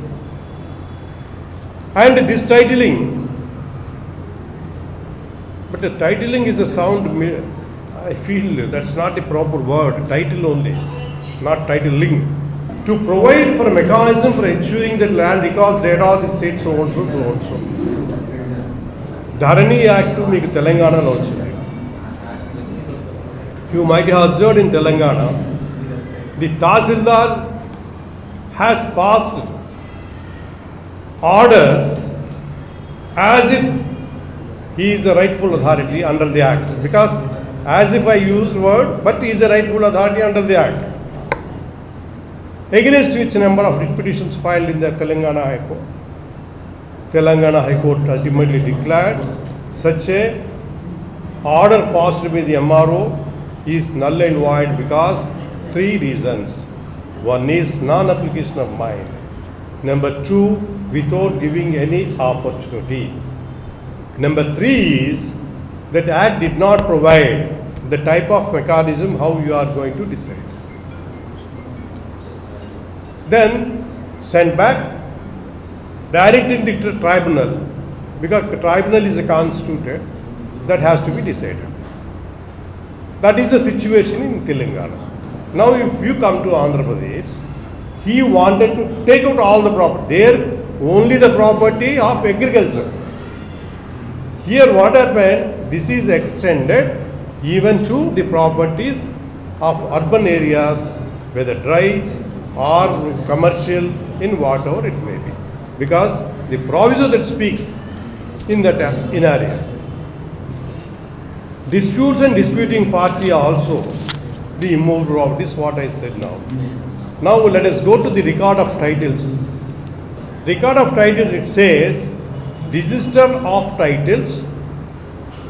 and this titling, but the titling is a sound, I feel that's not the proper word, title only, not titling. To provide for a mechanism for ensuring that land records data of the state so and so. Dharani Act మీకు తెలంగాణలో వచ్చింది. You might have observed in Telangana, the Tahsildar has passed orders as if he is the rightful authority under the Act. Because as if I used word, but he is the rightful authority under the Act. Against which number of petitions filed in the Telangana High Court. Telangana High Court ultimately declared such a order passed by the MRO is null and void because 3 reasons. One is non-application of mind. Number 2, without giving any opportunity. Number 3 is that Act did not provide the type of mechanism how you are going to decide. Then sent back, directing the tribunal, because the tribunal is a constituted, that has to be decided. That is the situation in Telangana. Now if you come to Andhra Pradesh, he wanted to take out all the property. There, only the property of agriculture. Here what happened, this is extended even to the properties of urban areas, whether dry or commercial, in whatever it may be. Because the proviso that speaks in that area. Disputes and disputing party are also the immovable properties, what I said now. Now let us go to the record of titles. Record of titles, it says, register of titles,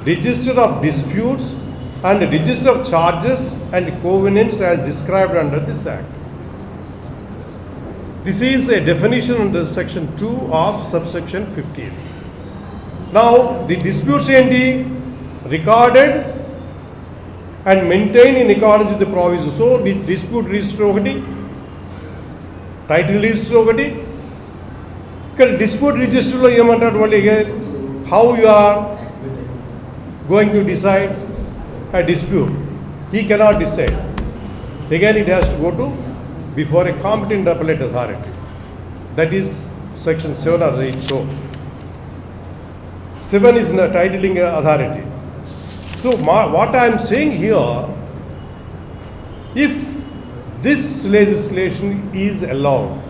register of disputes, and register of charges and covenants as described under this Act. This is a definition under section 2 of subsection 15. Now, the disputes recorded and maintained in accordance with the proviso. So, the dispute register okati, title register okati. Because dispute register lo emantaru how you are going to decide a dispute. He cannot decide. Again, it has to go to before a competent appellate authority. That is section 7 or 8. So, 7 is the titling authority. So, what I am saying here, if this legislation is allowed,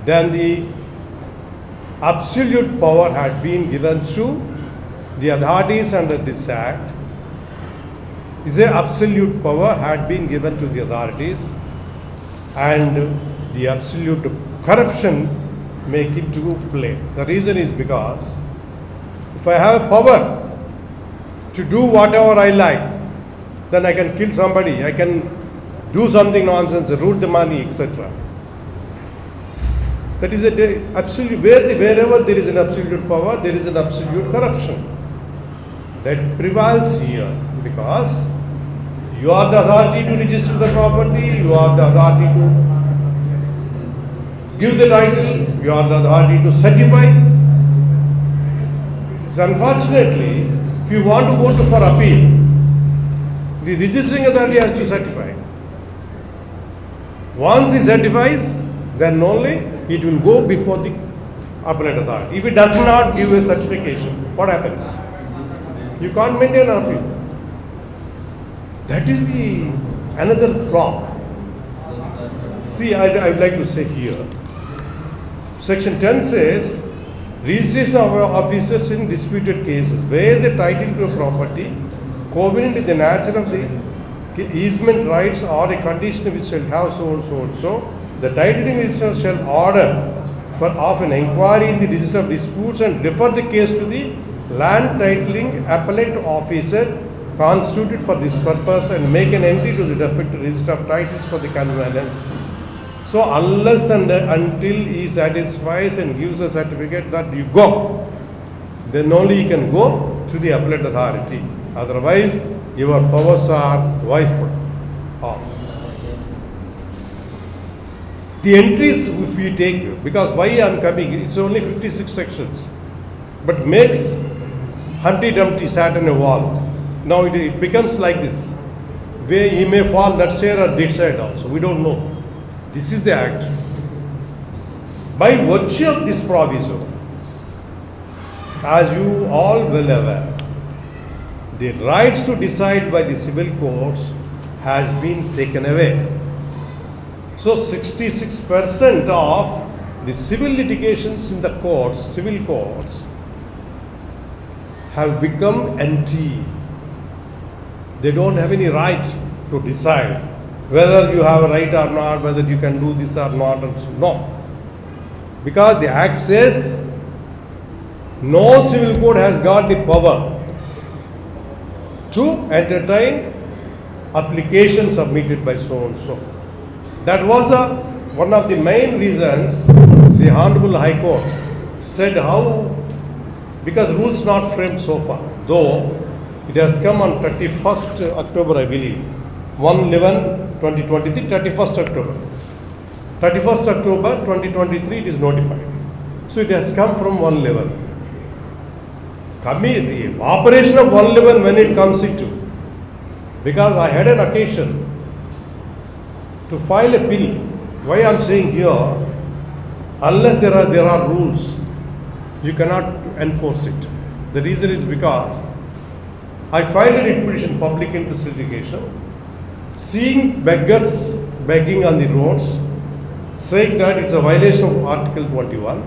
then the absolute power had been given to the authorities under this Act. Is a absolute power had been given to the authorities, and the absolute corruption make it to play. The reason is because if I have power to do whatever I like, then I can kill somebody, I can do something nonsense, root the money, etc. That is a absolute, wherever there is an absolute power, there is an absolute corruption. That prevails here because you are the authority to register the property, you are the authority to give the title, you are the authority to certify. So unfortunately, if you want to go for appeal, the registering authority has to certify. Once he certifies, then only it will go before the appellate authority. If it does not give a certification, what happens? You can't maintain an appeal. That is the another flaw. See, I would like to say here, section 10 says, registration of officers in disputed cases where the title to a property covenant with the nature of the easement rights or a condition which shall have so and so and so, the titling registrar shall order of an inquiry in the register of disputes and refer the case to the land titling appellate officer constituted for this purpose and make an entry to the respective register of titles for the conveyance. So unless and until he satisfies and gives a certificate that you go, then only you can go to the appellate authority. Otherwise, your powers are wiped off. The entries, if we take, because why I am coming, it's only 56 sections, but makes Humpty Dumpty sat on a wall. Now it becomes like this, where he may fall that side or this side also, we don't know. This is the Act. By virtue of this proviso, as you all well aware, the rights to decide by the civil courts has been taken away. So 66% of the civil litigations in the courts, civil courts, have become empty. They don't have any right to decide whether you have a right or not, whether you can do this or not. No. Because the Act says no civil court has got the power to entertain application submitted by so and so. That was one of the main reasons the Honorable High Court said how, because rules not framed so far, though it has come on 31st October, I believe, 1/11/2023, 31st October. 31st October 2023 it is notified. So it has come from 1/11. The operation of 1/11 when it comes into, because I had an occasion to file a bill. Why I'm saying here, unless there are rules, you cannot enforce it. The reason is because I filed a writ petition, public interest litigation, seeing beggars begging on the roads, saying that it's a violation of Article 21,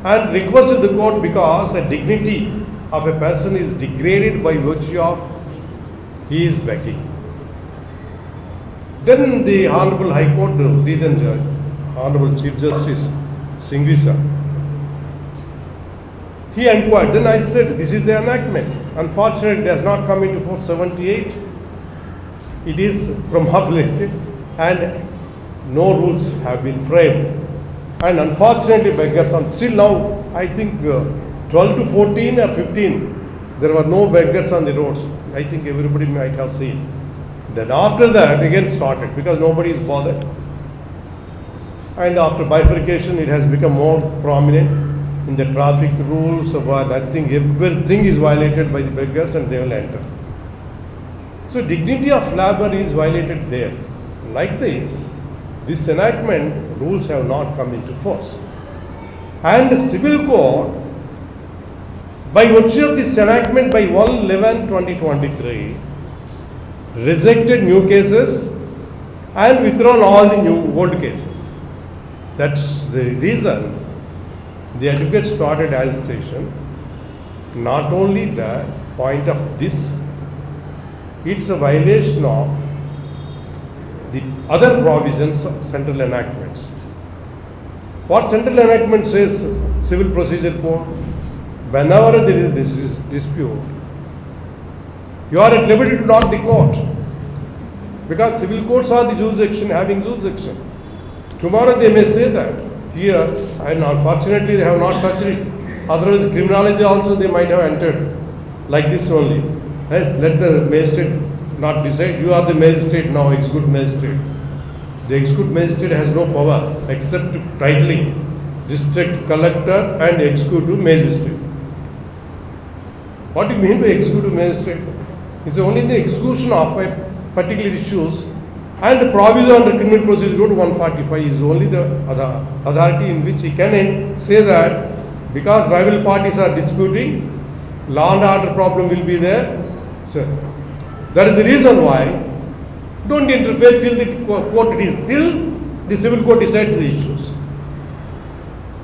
and requested the court because a dignity of a person is degraded by virtue of he is begging. Then the Honorable High Court, then the Honorable Chief Justice Singhvi sir, he inquired. Then I said, this is the enactment. Unfortunately, it has not come into force 78. It is promulgated and no rules have been framed. And unfortunately, beggars on still now, I think 12 to 14 or 15, there were no beggars on the roads. I think everybody might have seen. Then after that, again started because nobody is bothered. And after bifurcation, it has become more prominent in the traffic rules about nothing, everything is violated by the beggars and they will enter. So dignity of labor is violated there. Like this enactment, rules have not come into force. And the civil court, by virtue of this enactment by 1/11/2023, rejected new cases and withdrawn all the old cases. That's the reason the advocate started agitation. Not only that, point of this, it's a violation of the other provisions of central enactments. What central enactment says, Civil Procedure Code, whenever there is this dispute, you are at liberty to knock the court, because civil courts are the jurisdiction, having jurisdiction. Tomorrow they may say that here, and unfortunately they have not touched it. Otherwise, criminology also they might have entered like this only. Yes, let the magistrate not decide. You are the magistrate now, execute magistrate. The execute magistrate has no power except titling district collector and executive magistrate. What do you mean by executive magistrate? It's only the execution of a particular issues, and the provision under Criminal Procedure Code 145 is only the authority in which he can say that because rival parties are disputing, law and order problem will be there. So that is the reason why don't interfere till the civil court decides the issues.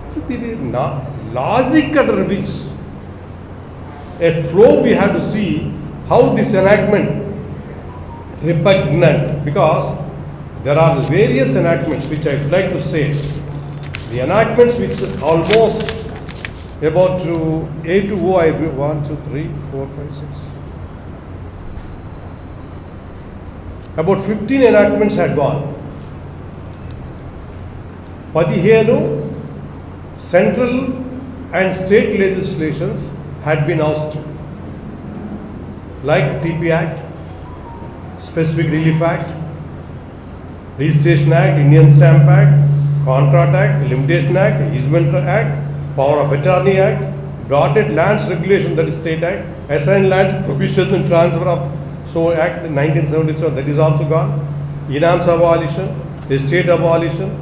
So there is logic under which a flow we have to see how this enactment repugnant, because there are various enactments which I would like to say. The enactments which almost about A to O, I 1, 2, 3, 4, 5, 6. About 15 enactments had gone. 15 central and state legislations had been ousted, like TP Act, Specific Relief Act, Registration Act, Indian Stamp Act, Contract Act, Limitation Act, Easement Act, Power of Attorney Act, Dotted Lands Regulation, that is State Act, Assigned Lands Provision and Transfer of So Act 1977, that is also gone, Inams abolition, Estate abolition,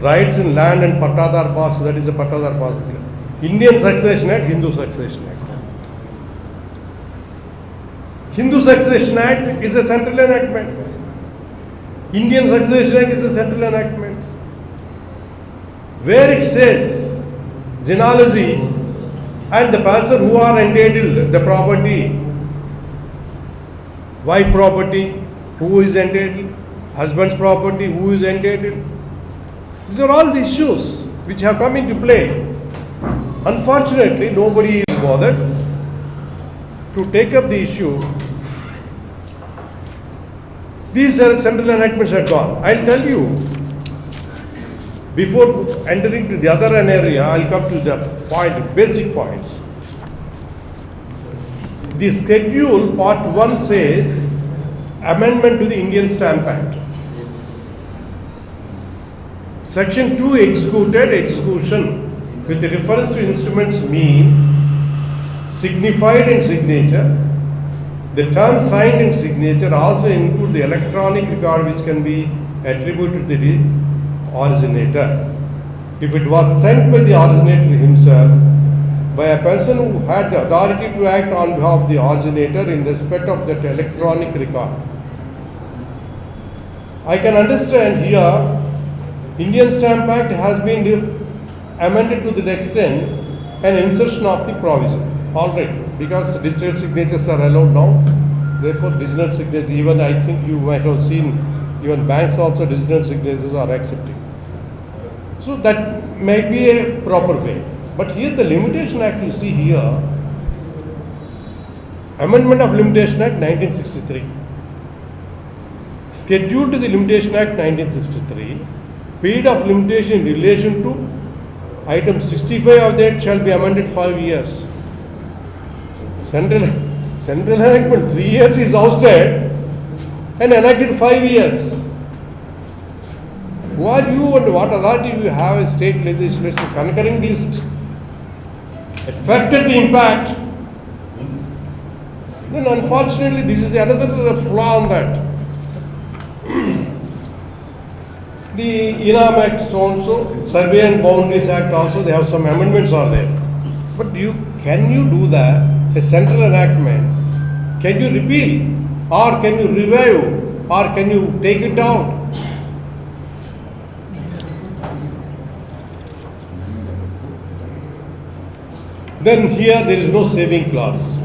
Rights in Land and Patadar Parks, that is the Patadar Parks, Indian Succession Act, Hindu Succession Act. Hindu Succession Act is a central enactment. Indian Succession Act is a central enactment. Where it says genealogy and the person who are entitled, the property, wife property, who is entitled, husband's property, who is entitled. These are all the issues which have come into play. Unfortunately, nobody is bothered to take up the issue. These central enactments are gone. I'll tell you, before entering to the other area, I'll come to the basic points. The schedule, part 1 says, amendment to the Indian Stamp Act. Section 2, executed, execution, with reference to instruments mean signified in signature. The term signed and signature also include the electronic record which can be attributed to the originator. If it was sent by the originator himself, by a person who had the authority to act on behalf of the originator in respect of that electronic record. I can understand here, Indian Stamp Act has been amended to that extent and insertion of the provision. All right, because digital signatures are allowed now, therefore digital signatures, even I think you might have seen, even banks also digital signatures are accepting. So that might be a proper way. But here the Limitation Act you see here, Amendment of Limitation Act 1963. Scheduled to the Limitation Act 1963, period of limitation in relation to item 65 of that shall be amended 5 years. Central enactment 3 years is ousted and enacted 5 years. Who are you and what authority do you have a state legislation concurring list? Affected the impact. Then unfortunately this is another flaw on that. The INAM Act so and so, Survey and Boundaries Act also, they have some amendments are there. But can you do that? A central enactment, can you repeal or can you revive or can you take it out? Then here there is no saving clause.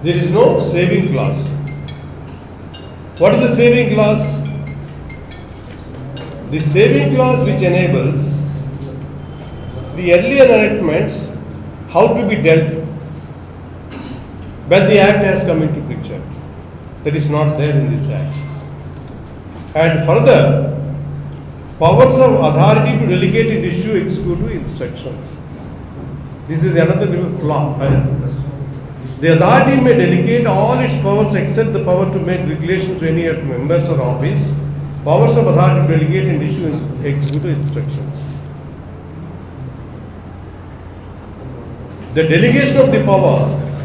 There is no saving clause. What is the saving clause? The saving clause which enables the earlier enactments how to be dealt when the act has come into picture. That is not there in this act. And further, powers of authority to delegate and issue executive instructions. This is another flaw. The authority may delegate all its powers except the power to make regulations to any members or office. Powers of authority to delegate and issue executive instructions. The delegation of the power,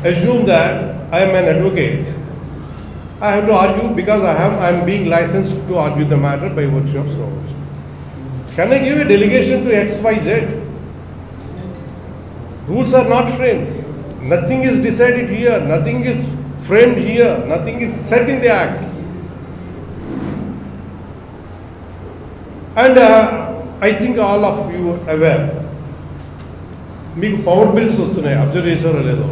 assume that I am an advocate. I have to argue because I am being licensed to argue the matter by virtue of so. Can I give a delegation to XYZ? Rules are not framed. Nothing is decided here. Nothing is framed here. Nothing is set in the act. And I think all of you aware. మీకు power bills వస్తున్నాయి, అబ్జర్వ్ చేశారో లేదో.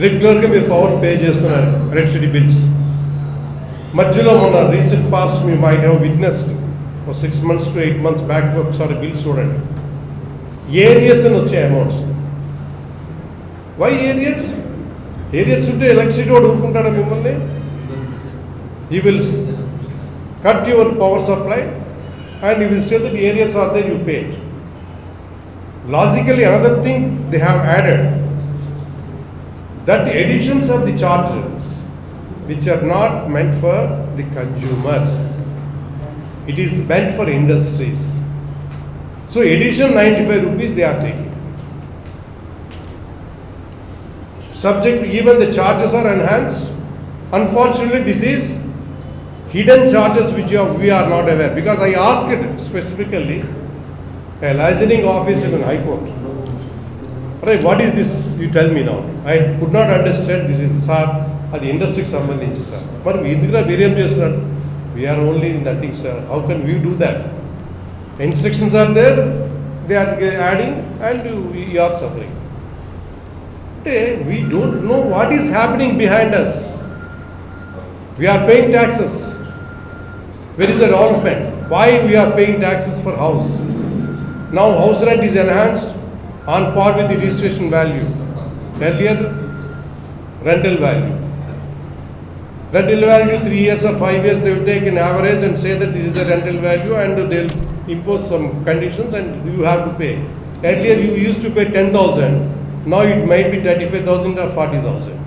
రెగ్యులర్గా మీరు power pay చేస్తున్నారు, electricity bills. మధ్యలో మొన్న రీసెంట్ పాస్ మీ might have witnessed 6 months to 8 months back ఒకసారి బిల్స్ చూడండి. ఏరియర్స్ అని వచ్చే అమౌంట్స్. Why arrears? ఏరియర్స్ ఉంటే ఎలక్ట్రిసిటీ వాడు ఊరుకుంటాడా మిమ్మల్ని? He will cut your power supply and he will say that arrears are there, you pay it. Logically, another thing they have added, that the additions of the charges which are not meant for the consumers, it is meant for industries. So addition 95 rupees they are taking. Subject, even the charges are enhanced. Unfortunately, this is hidden charges which we are not aware, because I asked it specifically a licensing officer in High Court. Right, what is this? You tell me now. I could not understand. This is sir, the industry sambandhinchi sir. But we indra variam chestunnadu. We are only nothing sir. How can we do that? Instructions are there. They are adding, and you are suffering. We don't know what is happening behind us. We are paying taxes. Where is the development? Why we are paying taxes for house? Now house rent is enhanced on par with the registration value. Earlier, rental value. Rental value 3 years or 5 years they will take an average and say that this is the rental value, and they will impose some conditions and you have to pay. Earlier you used to pay 10,000, now it might be 35,000 or 40,000.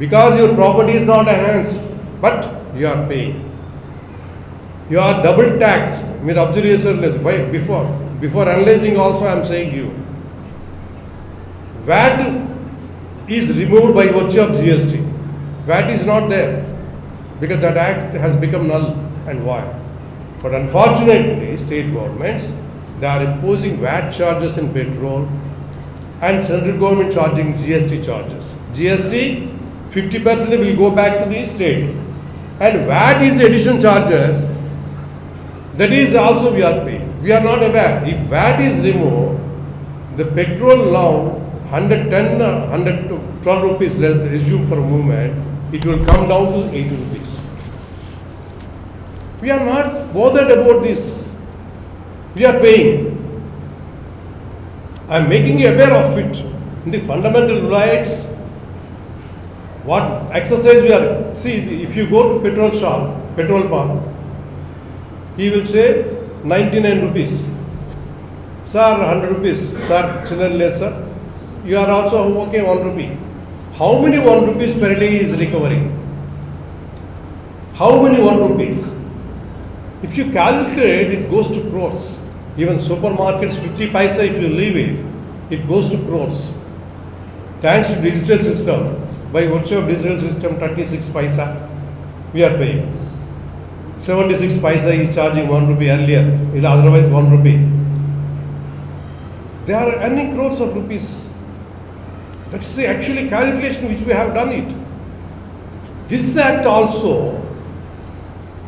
Because your property is not enhanced, but you are paying. You are double taxed. మీరు observe చేశారు లేదు? Why before before analyzing also I am saying you, VAT is removed by virtue of GST. VAT is not there because that act has become null and void. But unfortunately, state governments, they are imposing VAT charges in petrol and central government charging GST charges. GST, 50% will go back to the state. And VAT is addition charges, that is also we are paying. We are not aware. If VAT is removed, the petrol now 110, 112 rupees, let's assume for a moment, it will come down to 80 rupees. We are not bothered about this. We are paying. I am making you aware of it. In the fundamental rights, what exercise we are, see, if you go to petrol shop, petrol pump, he will say 99 rupees. Sir, 100 rupees. Sir, children less, sir. You are also okay, 1 rupee. How many 1 rupees per day is recovering? How many 1 rupees? If you calculate, it goes to crores. Even supermarkets, 50 paisa, if you leave it, it goes to crores. Thanks to digital system, by virtue of digital system, 36 paisa, we are paying. 76 paisa is charging 1 rupee earlier, otherwise 1 rupee. They are earning crores of rupees. That's the actually calculation which we have done it. This act also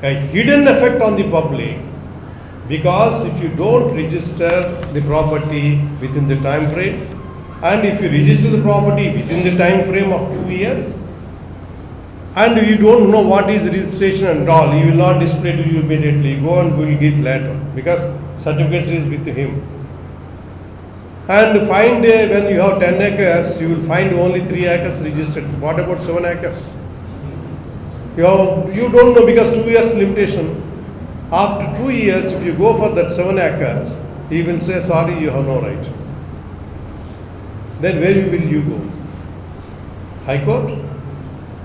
a hidden effect on the public, because if you don't register the property within the time frame, and if you register the property within the time frame of 2 years, and you don't know what is registration and all, he will not display to you immediately. Go and we will get later because certificates is with him. And find when you have 10 acres, you will find only 3 acres registered. What about 7 acres? You don't know because 2 years limitation. After 2 years, if you go for that 7 acres, he will say, sorry, you have no right. Then where will you go? High Court?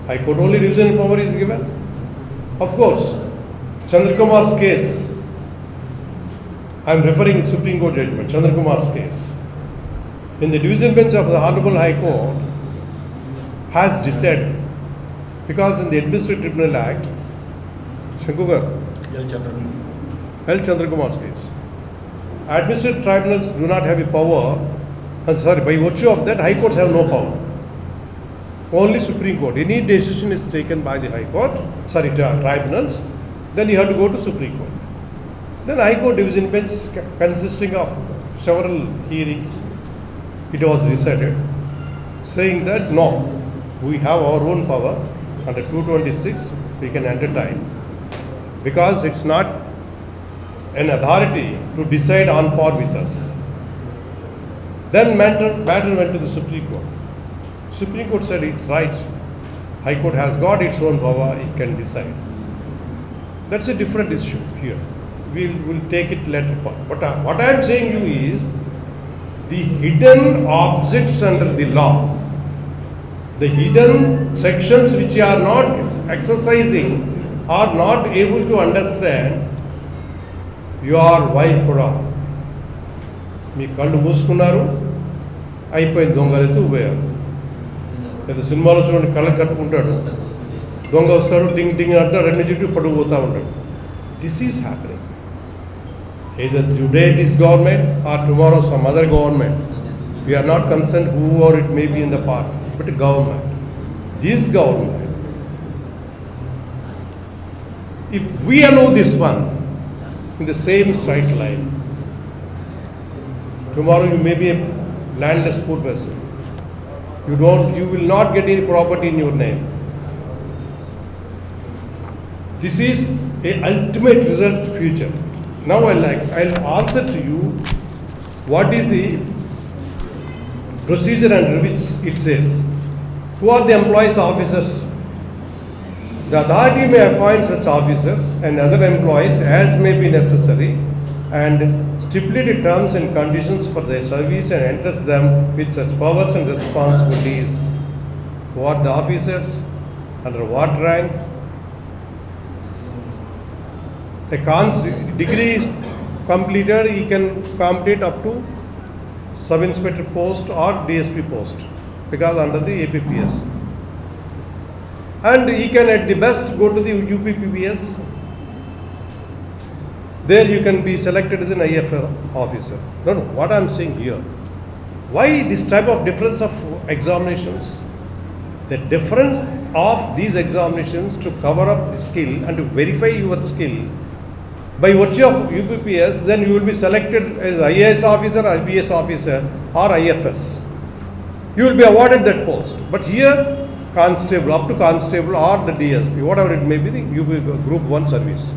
High Court only revision power is given. Of course, Chandrakumar's case, I am referring to Supreme Court judgment, Chandrakumar's case. In the division bench of the Honorable High Court has decided, because in the Administrative Tribunal Act, Shankugar, L. Chandrakumar's case, administrative tribunals do not have a power, and by virtue of that, High Courts have no power. Only Supreme Court. Any decision is taken by the High Court, tribunals, then you have to go to Supreme Court. Then High Court division bench consisting of several hearings, it was decided, saying that no, we have our own power, under 226 we can entertain, because it's not an authority to decide on par with us. Then matter went to the Supreme Court. Supreme Court said it's right. High Court has got its own power, it can decide. That's a different issue here. We'll take it later part. But what I am saying you is, the hidden objects under the law, the hidden sections which you are not exercising, are not able to understand, your wife కూడా మీ కళ్ళు మూసుకున్నారు, అయిపోయింది, దొంగలైతే పోయారు. లేదా సినిమాలో చూడండి, కళ్ళు కట్టుకుంటాడు, దొంగ వస్తాడు, టింగ్ టింగ్ అంటాడు, రెండు చుట్టూ పడిపోతూ ఉంటాడు. This is happening. Either today it is government or tomorrow some other government. We are not concerned whoever it may be in the party, but government. This government, if we allow this one in the same straight line, tomorrow you may be a landless poor person. You will not get any property in your name. This is a ultimate result future. Now I'll answer to you what is the procedure under which it says. Who are the employees, officers? The authority may appoint such officers and other employees as may be necessary, and stipulated terms and conditions for their service, and entrust them with such powers and responsibilities. Who are the officers? Under what rank? A degree completed, he can compete up to sub-inspector post or DSP post because under the APPS. And he can at the best go to the UPPBS. There you can be selected as an IFL officer. No, what I am saying here, why this type of difference of examinations? The difference of these examinations to cover up the skill and to verify your skill by virtue of UPPS, then you will be selected as IAS officer, IPS officer or IFS. You will be awarded that post. But here, constable, up to constable or the DSP, whatever it may be, the UP Group 1 service.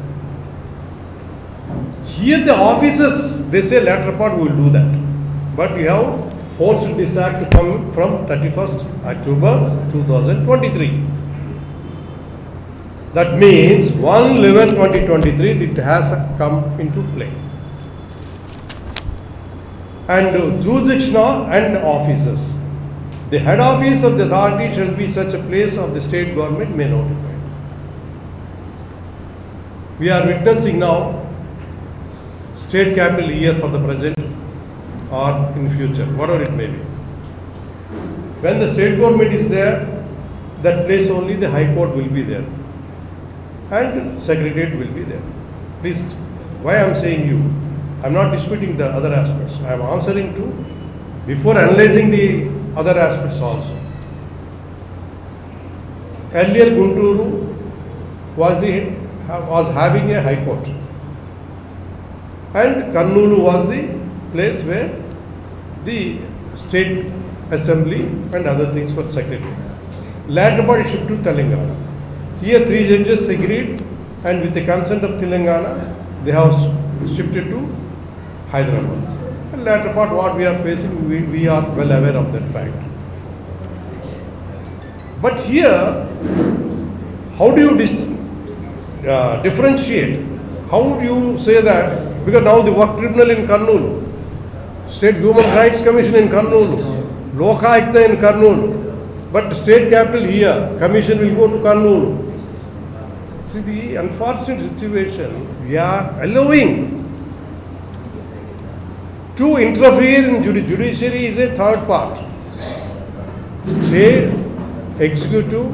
Here the officers, they say latter part we will do that. But you have forced this act to come from 31st October 2023. That means 1/11/2023 it has come into play. And jurisdiction and officers. The head office of the authority shall be such a place of the state government may notify. We are witnessing now state capital year for the present or in future, whatever it may be. When the state government is there, that place only the High Court will be there and Secretariat will be there. Please, why I am saying you, I am not disputing the other aspects. I am answering to, before analyzing the other aspects also. Earlier Gunturu was having a High Court and Kannuru was the place where the state assembly and other things were secretary. Later part it shifted to Telangana. Here 3 judges agreed and with the consent of Telangana they have shifted to Hyderabad. And later part what we are facing, we are well aware of that fact. But here, how do you differentiate? How do you say that? Because now the work tribunal in Kurnool, State Human Rights Commission in Kurnool, Lokayukta in Kurnool, but state capital here, commission will go to Kurnool. See the unfortunate situation, we are allowing to interfere in judiciary is a third part. State, executive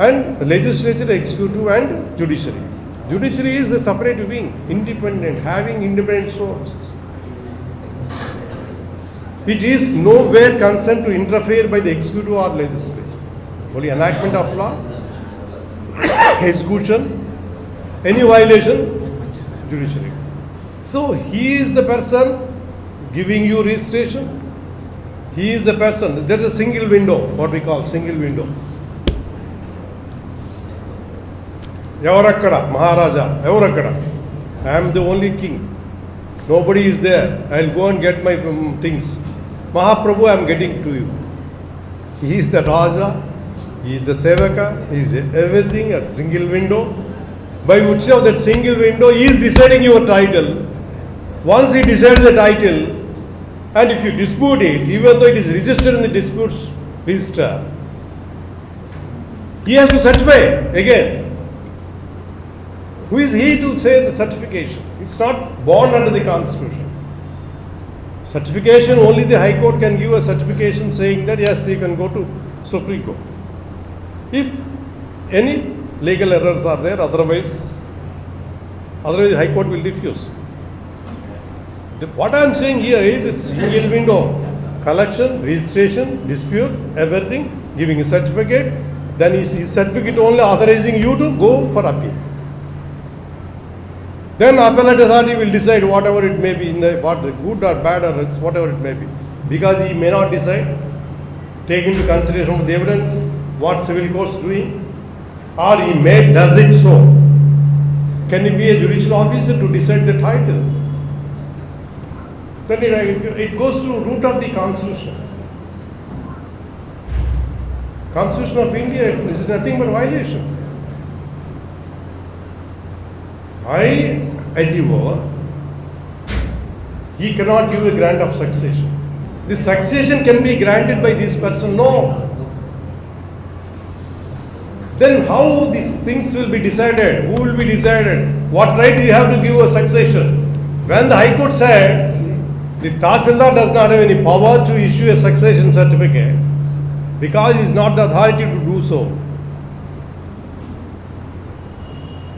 and legislature, executive and judiciary. Judiciary is a separate wing, independent, having independent sources. It is nowhere concerned to interfere by the executive or legislature. Only enactment of law, execution, any violation, judiciary. So he is the person giving you registration. He is the person. There is a single window, what we call single window. Yavarakada, Maharaja, Yavarakada. I am the only king. Nobody is there. I will go and get my things. Mahaprabhu, I am getting to you. He is the Raja. He is the Sevaka. He is everything, a single window. By which of that single window, he is deciding your title. Once he decides the title, and if you dispute it, even though it is registered in the disputes register, he has to certify again. Who is he to say the certification? It's not born under the Constitution. Certification, only the High Court can give a certification saying that yes, you can go to Supreme Court. If any legal errors are there, otherwise the High Court will refuse. What I am saying here is this single window, collection, registration, dispute, everything, giving a certificate, then is certificate only authorizing you to go for appeal. Then appellate authority will decide whatever it may be, in the what the good or bad or whatever it may be. Because he may not decide, take into consideration the evidence, what civil court is doing, or he may does it so. Can he be a judicial officer to decide the title? Then it goes to root of the Constitution. Constitution of India is nothing but violation. I endeavor, he cannot give a grant of succession. The succession can be granted by this person, no. Then how these things will be decided? Who will be decided? What right do you have to give a succession? When the High Court said the Tahsildar does not have any power to issue a succession certificate because he is not the authority to do so,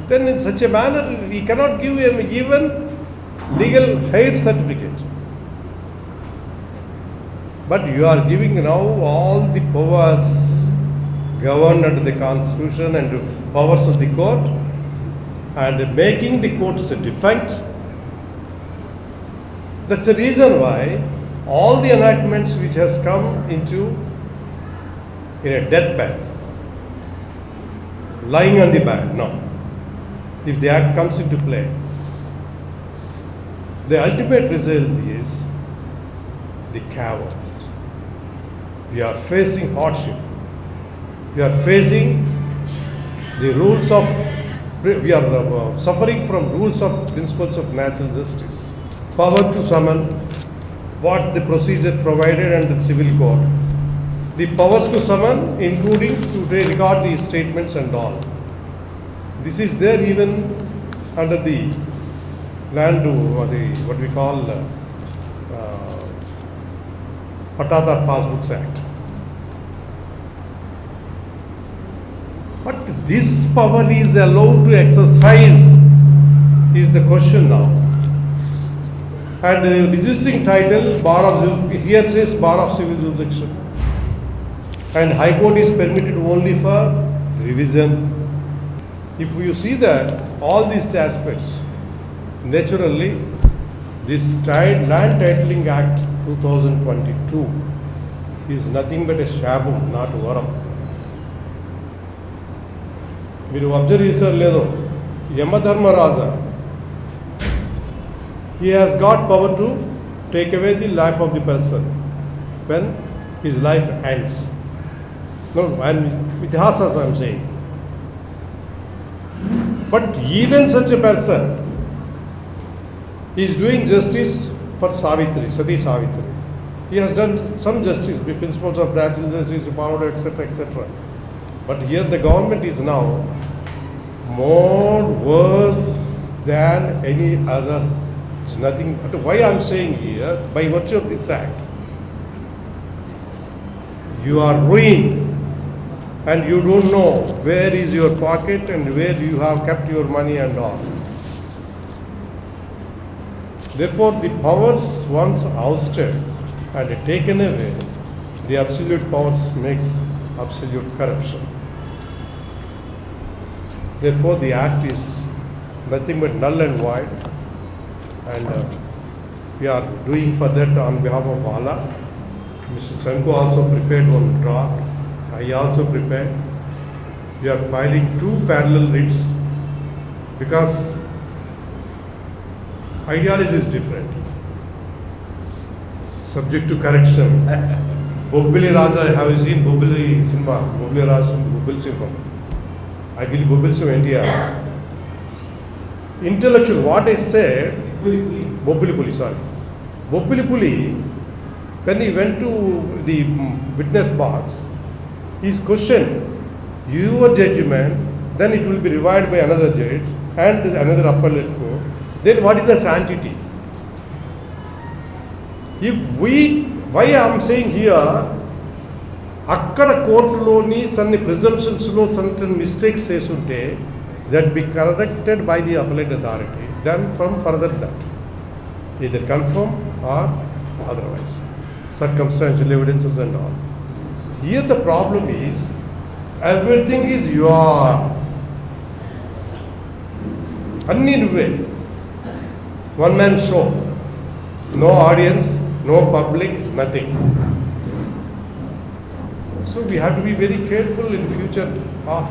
then in such a manner he cannot give him even legal heir certificate. But you are giving now all the powers governed under the constitution and powers of the court and making the courts a defunct. That's the reason why all the enactments which has come into in a deathbed, lying on the bed, no. If the act comes into play, the ultimate result is the chaos. We are facing hardship. We are facing the rules of, we are suffering from rules of principles of natural justice. Power to summon, what the procedure provided under the civil code. The powers to summon, including to record the statements and all. This is there even under the land, or the what we call Patadar Passbooks Act. But this power is allowed to exercise is the question now. And registering title, bar of here says bar of civil jurisdiction, and High Court is permitted only for revision. If you see that all these aspects, naturally, this Land Titling Act 2022 is nothing but a shabam, not varam. మీరు observe చేశారు లేదో, యమధర్మరాజా, he has got power to take away the life of the person when his life ends. No, and with hasas I am saying. But even such a person is doing justice for Savitri, Sati Savitri. He has done some justice, the principles of natural justice, followed, etc., etc. But here the government is now more worse than any other. It's nothing. But why I am saying here, by virtue of this act, you are ruined, and you don't know where is your pocket and where you have kept your money and all. Therefore, the powers once ousted and taken away, the absolute powers makes absolute corruption. Therefore, the act is nothing but null and void, and we are doing for that on behalf of Allah. Mr. Sanko also prepared one draft. I also prepared. We are filing 2 parallel writs because ideology is different. Subject to correction. Bobbili Raja, have you seen Bobbili cinema? Bobbili Raja, Bobbil cinema. I believe Bobbil cinema India. Intellectual, what I said, Bobbili Puli, sorry. Bobbili Puli, when he went to the witness box, his question, your judgment, then it will be revised by another judge and another appellate court. Then what is the sanctity? If we, why I am saying here, అక్కడ కోర్టులోని సన్ని ప్రిజంప్షన్స్లో certain mistakes చేస్తుంటే that be corrected by the appellate authority, then from further that, either confirm or otherwise, circumstantial evidences and all. Here the problem is, everything is your, anni nuve, one man show, no audience, no public, nothing. So we have to be very careful in future of,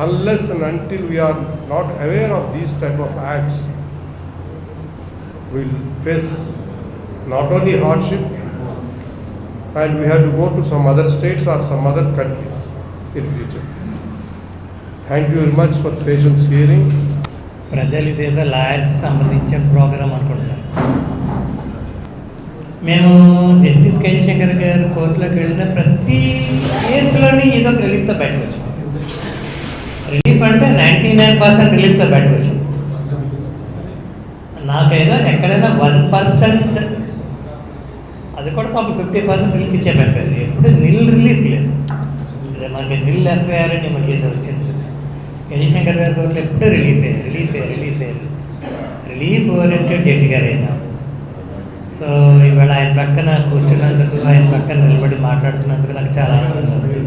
unless and until we are not aware of these type of acts, we will face not only hardship, and we have to go to some other states or some other countries in future. Thank you very much for patience hearing. ప్రజలు ఇదేదో lawyers సంబంధించిన programme అనుకుంటున్నారు. మేము justice కే శంకర్ గారు కోర్టులోకి వెళ్ళిన ప్రతి కేసులోని ఏదో ఒక రిలీఫ్తో బయటకు వచ్చాం. రిలీఫ్ అంటే 99% రిలీఫ్తో బయటకు వచ్చాం. నాకేదో ఎక్కడైనా 1%, అది కూడా పాపం 50% రిలీఫ్ ఇచ్చే పెట్టారు. ఎప్పుడు నిల్ రిలీఫ్ లేదు. అదే మనకి నిల్ ఎఫ్ఐఆర్ అని మనకి ఏదో వచ్చింది. జయశంకర్ గారి కోర్టులో ఎప్పుడూ రిలీఫ్ ఓరియంటెడ్ జడ్జి గారు అయినా. సో ఇవాళ ఆయన పక్కన కూర్చున్నందుకు, ఆయన పక్కన నిలబడి మాట్లాడుతున్నందుకు నాకు చాలా ఆనందంగా ఉంది.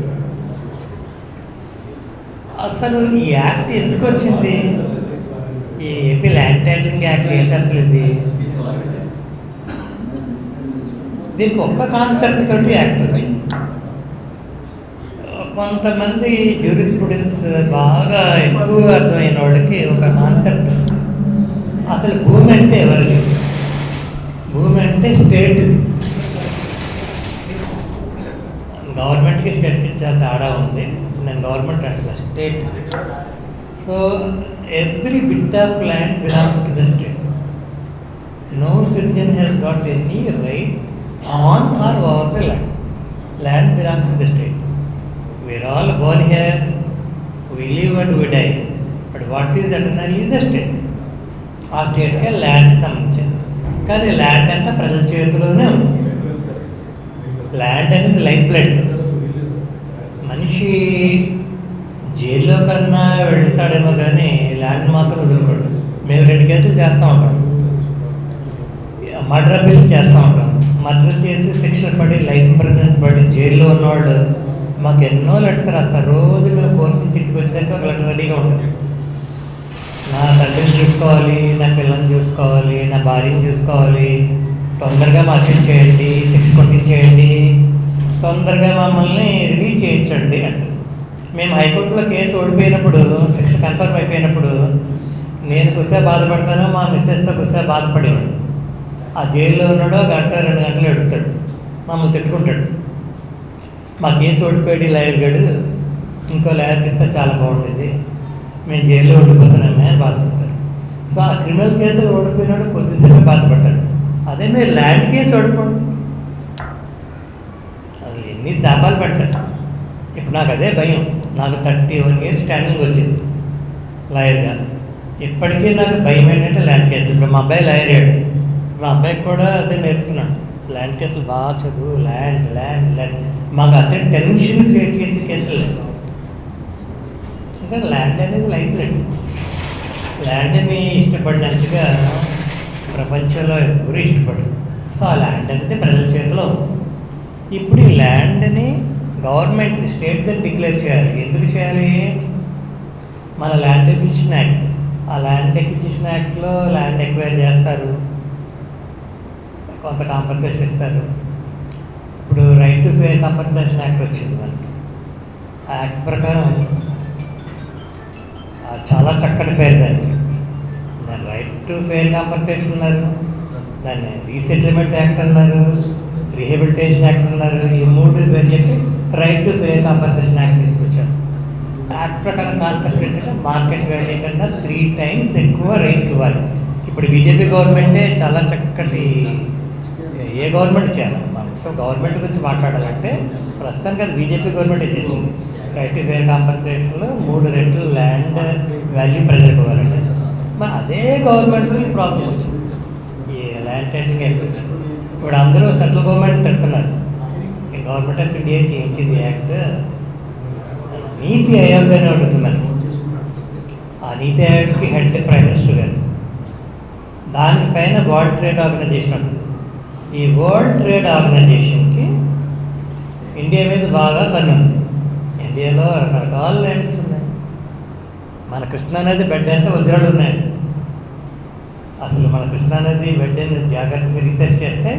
అసలు ఈ యాక్ట్ ఎందుకు వచ్చింది? ఈ ఏపీ ల్యాండ్ టైటిలింగ్ యాక్ట్ ఏంటి అసలు? దీనికి ఒక్క కాన్సెప్ట్ తోటి యాక్ట్ వచ్చింది. కొంతమంది జ్యూరిస్ప్రుడెన్స్ బాగా ఎక్కువ అర్థమైన వాళ్ళకి ఒక కాన్సెప్ట్, అసలు భూమి అంటే ఎవరిది? భూమి అంటే స్టేట్ది. గవర్నమెంట్కి స్టేట్కి చాలా తేడా ఉంది. నేను గవర్నమెంట్ అంటే స్టేట్ది. So every bit of land belongs to the state. No citizen has got any right on or over the land. Land belongs to the state. We are all born here, we live and we die. But what is eternally is the state. ఆ స్టేట్కే land సంబంధించింది. కానీ land అంతా ప్రజల చేతిలోనే ఉంది. Land అనేది life blood. మనిషి జైల్లో కన్నా వెళ్తాడేమో కానీ ల్యాండ్ మాత్రం వదులుకోడు. మేము 2 కేసులు చేస్తూ ఉంటాం. మర్డర్ బిల్ చేస్తూ ఉంటాం. మర్డర్ చేసి శిక్ష పడి లైఫ్ ఇంప్రిజన్మెంట్ పడి జైల్లో ఉన్నవాళ్ళు మాకు ఎన్నో లెటర్స్ రాస్తారు. రోజు మేము కోర్టు నుంచి ఇంటికి వచ్చాక ఒక లెటర్ రెడీగా ఉంటుంది. నా తండ్రిని చూసుకోవాలి, నా పిల్లల్ని చూసుకోవాలి, నా భార్యని చూసుకోవాలి, తొందరగా మాకు చేయండి, శిక్ష కొట్టించేయండి, తొందరగా మమ్మల్ని రిలీజ్ చేయించండి అంటే. మేము హైకోర్టులో కేసు ఓడిపోయినప్పుడు, శిక్ష కన్ఫర్మ్ అయిపోయినప్పుడు నేను కొద్దిసేపు బాధపడతాను, మా మిస్సెస్తో కొద్దిసేపు బాధపడేవాడు. ఆ జైల్లో ఉన్నాడో 1-2 గంటలు ఎడుతాడు, మమ్మల్ని తిట్టుకుంటాడు. మా కేసు ఓడిపోయాడు లాయర్ గడు, ఇంకో లాయర్కి ఇస్తే చాలా బాగుండేది, మేము జైల్లో ఓడిపోతున్నామే అని బాధపడతారు. సో ఆ క్రిమినల్ కేసులు ఓడిపోయినాడు కొద్దిసేపు బాధపడతాడు. అదే మీరు ల్యాండ్ కేసు ఓడిపోండి, అది ఎన్ని శాపాలు పెడతాడు. ఇప్పుడు నాకు అదే భయం. నాకు 31 years స్టాండింగ్ వచ్చింది లాయర్గా. ఇప్పటికీ నాకు భయం ఏంటంటే ల్యాండ్ కేసు. ఇప్పుడు మా అబ్బాయి లాయర్ అయ్యాడు. మా అబ్బాయికి కూడా అదే నేర్పుతున్నాను, ల్యాండ్ కేసులు బాగా చదువు, ల్యాండ్ ల్యాండ్ ల్యాండ్. మాకు అదే టెన్షన్ క్రియేట్ చేసే కేసులు లేవు. ఇంకా ల్యాండ్ అనేది లైఫ్ బ్లడ్. ల్యాండ్ని ఇష్టపడినంతగా ప్రపంచంలో ఎవరు ఇష్టపడరు. సో ఆ ల్యాండ్ అనేది ప్రజల చేతిలో ఉంది. ఇప్పుడు ఈ ల్యాండ్ని గవర్నమెంట్ స్టేట్ దాన్ని డిక్లేర్ చేయాలి. ఎందుకు చేయాలి? మన ల్యాండ్ ఎక్విజిషన్ యాక్ట్, ఆ ల్యాండ్ ఎక్విజిషన్ యాక్ట్లో ల్యాండ్ ఎక్వైర్ చేస్తారు, కొంత కాంపన్సేషన్ ఇస్తారు. ఇప్పుడు right to fair compensation act వచ్చింది మనకి. ఆ యాక్ట్ ప్రకారం చాలా చక్కటి పేరు దానికి. దాన్ని రైట్ టు ఫేర్ కాంపన్సేషన్ అన్నారు, దాన్ని రీసెటిల్మెంట్ యాక్ట్ అన్నారు, రీహాబిలిటేషన్ యాక్ట్ అన్నారు. ఈ 3 పేరు చెప్పి right to fair compensation act తీసుకొచ్చారు. యాక్ట్ ప్రకారం కాన్సెప్ట్ ఏంటంటే మార్కెట్ వాల్యూ కన్నా 3 times ఎక్కువ రైతుకి ఇవ్వాలి. ఇప్పుడు బీజేపీ గవర్నమెంటే చాలా చక్కటి, ఏ గవర్నమెంట్ చేయాలి మనం. సో గవర్నమెంట్ గురించి మాట్లాడాలంటే ప్రస్తుతానికి అది బీజేపీ గవర్నమెంటే చేసింది. రైట్ టు ఫేర్ కాంపన్సేషన్లో 3 రెట్లు ల్యాండ్ వాల్యూ ప్రజలకు ఇవ్వాలండి. మరి అదే గవర్నమెంట్లో ఈ ప్రాబ్లం వచ్చింది, ఈ ల్యాండ్ టైటిలింగ్ యాక్ట్ వచ్చింది. ఇప్పుడు అందరూ సెంట్రల్ గవర్నమెంట్ తిడుతున్నారు. గవర్నమెంట్ ఆఫ్ ఇండియా చేయించింది యాక్ట్. నీతి ఆయోగ్ అని ఒకటి ఉంది మనకి. ఆ నీతి ఆయోగ్కి హెడ్ ప్రైమ్ మినిస్టర్ గారు. దానిపైన వరల్డ్ ట్రేడ్ ఆర్గనైజేషన్ ఉంటుంది. ఈ వరల్డ్ ట్రేడ్ ఆర్గనైజేషన్కి ఇండియా మీద బాగా కన్ను ఉంది. ఇండియాలో రకరకాల ల్యాండ్స్ ఉన్నాయి. మన కృష్ణానది బెడ్ అంటే వజ్రాలు ఉన్నాయండి. అసలు మన కృష్ణానది బెడ్ అని జాగ్రత్తగా రీసెర్చ్ చేస్తే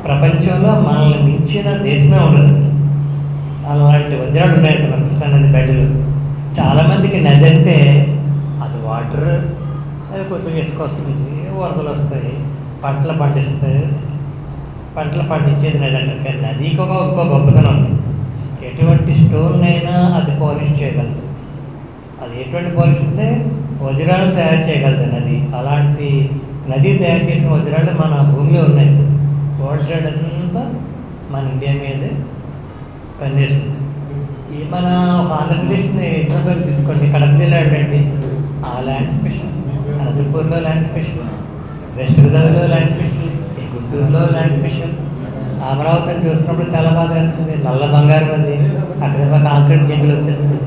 ప్రపంచంలో మనల్ని మించిన దేశమే ఉండదంట. అలాంటి వజ్రాలు ఉన్నాయంట మన కృష్ణానది బెడ్లు. చాలామందికి నది అంటే అది వాటర్, అది కొద్దిగా ఇసుకొస్తుంది, వరదలు వస్తాయి, పంటలు పండిస్తాయి, పంటలు పండించేది నది అంటారు. కానీ నదికి ఇంకో గొప్పతనం ఉంది. ఎటువంటి స్టోన్ అయినా అది పాలిష్ చేయగలదు. అది ఎటువంటి పాలిష్ ఉంటే వజ్రాలను తయారు చేయగలదు నది. అలాంటి నది తయారు చేసిన వజ్రాలు మన భూమిలో ఉన్నాయి. ఇప్పుడు వరల్డ్ ట్రేడ్ అంతా మన ఇండియా మీదే పనిచేస్తుంది. ఈ మన ఒక ఆంధ్రప్రదేశ్ని ఎగ్జాంపుల్ తీసుకోండి, కడప జిల్లా వెళ్ళండి, ఆ ల్యాండ్ స్పెషల్. అనంతపూర్లో ల్యాండ్ స్పెషల్, వెస్ట్ గోదావరిలో ల్యాండ్ స్పెషల్, ఈ గుంటూరులో ల్యాండ్ స్పెషల్. అమరావతిని చూసినప్పుడు చాలా బాధ వేస్తుంది. నల్ల బంగారం అది, అక్కడేమో కాంక్రీట్ జంగులు వచ్చేస్తుంది.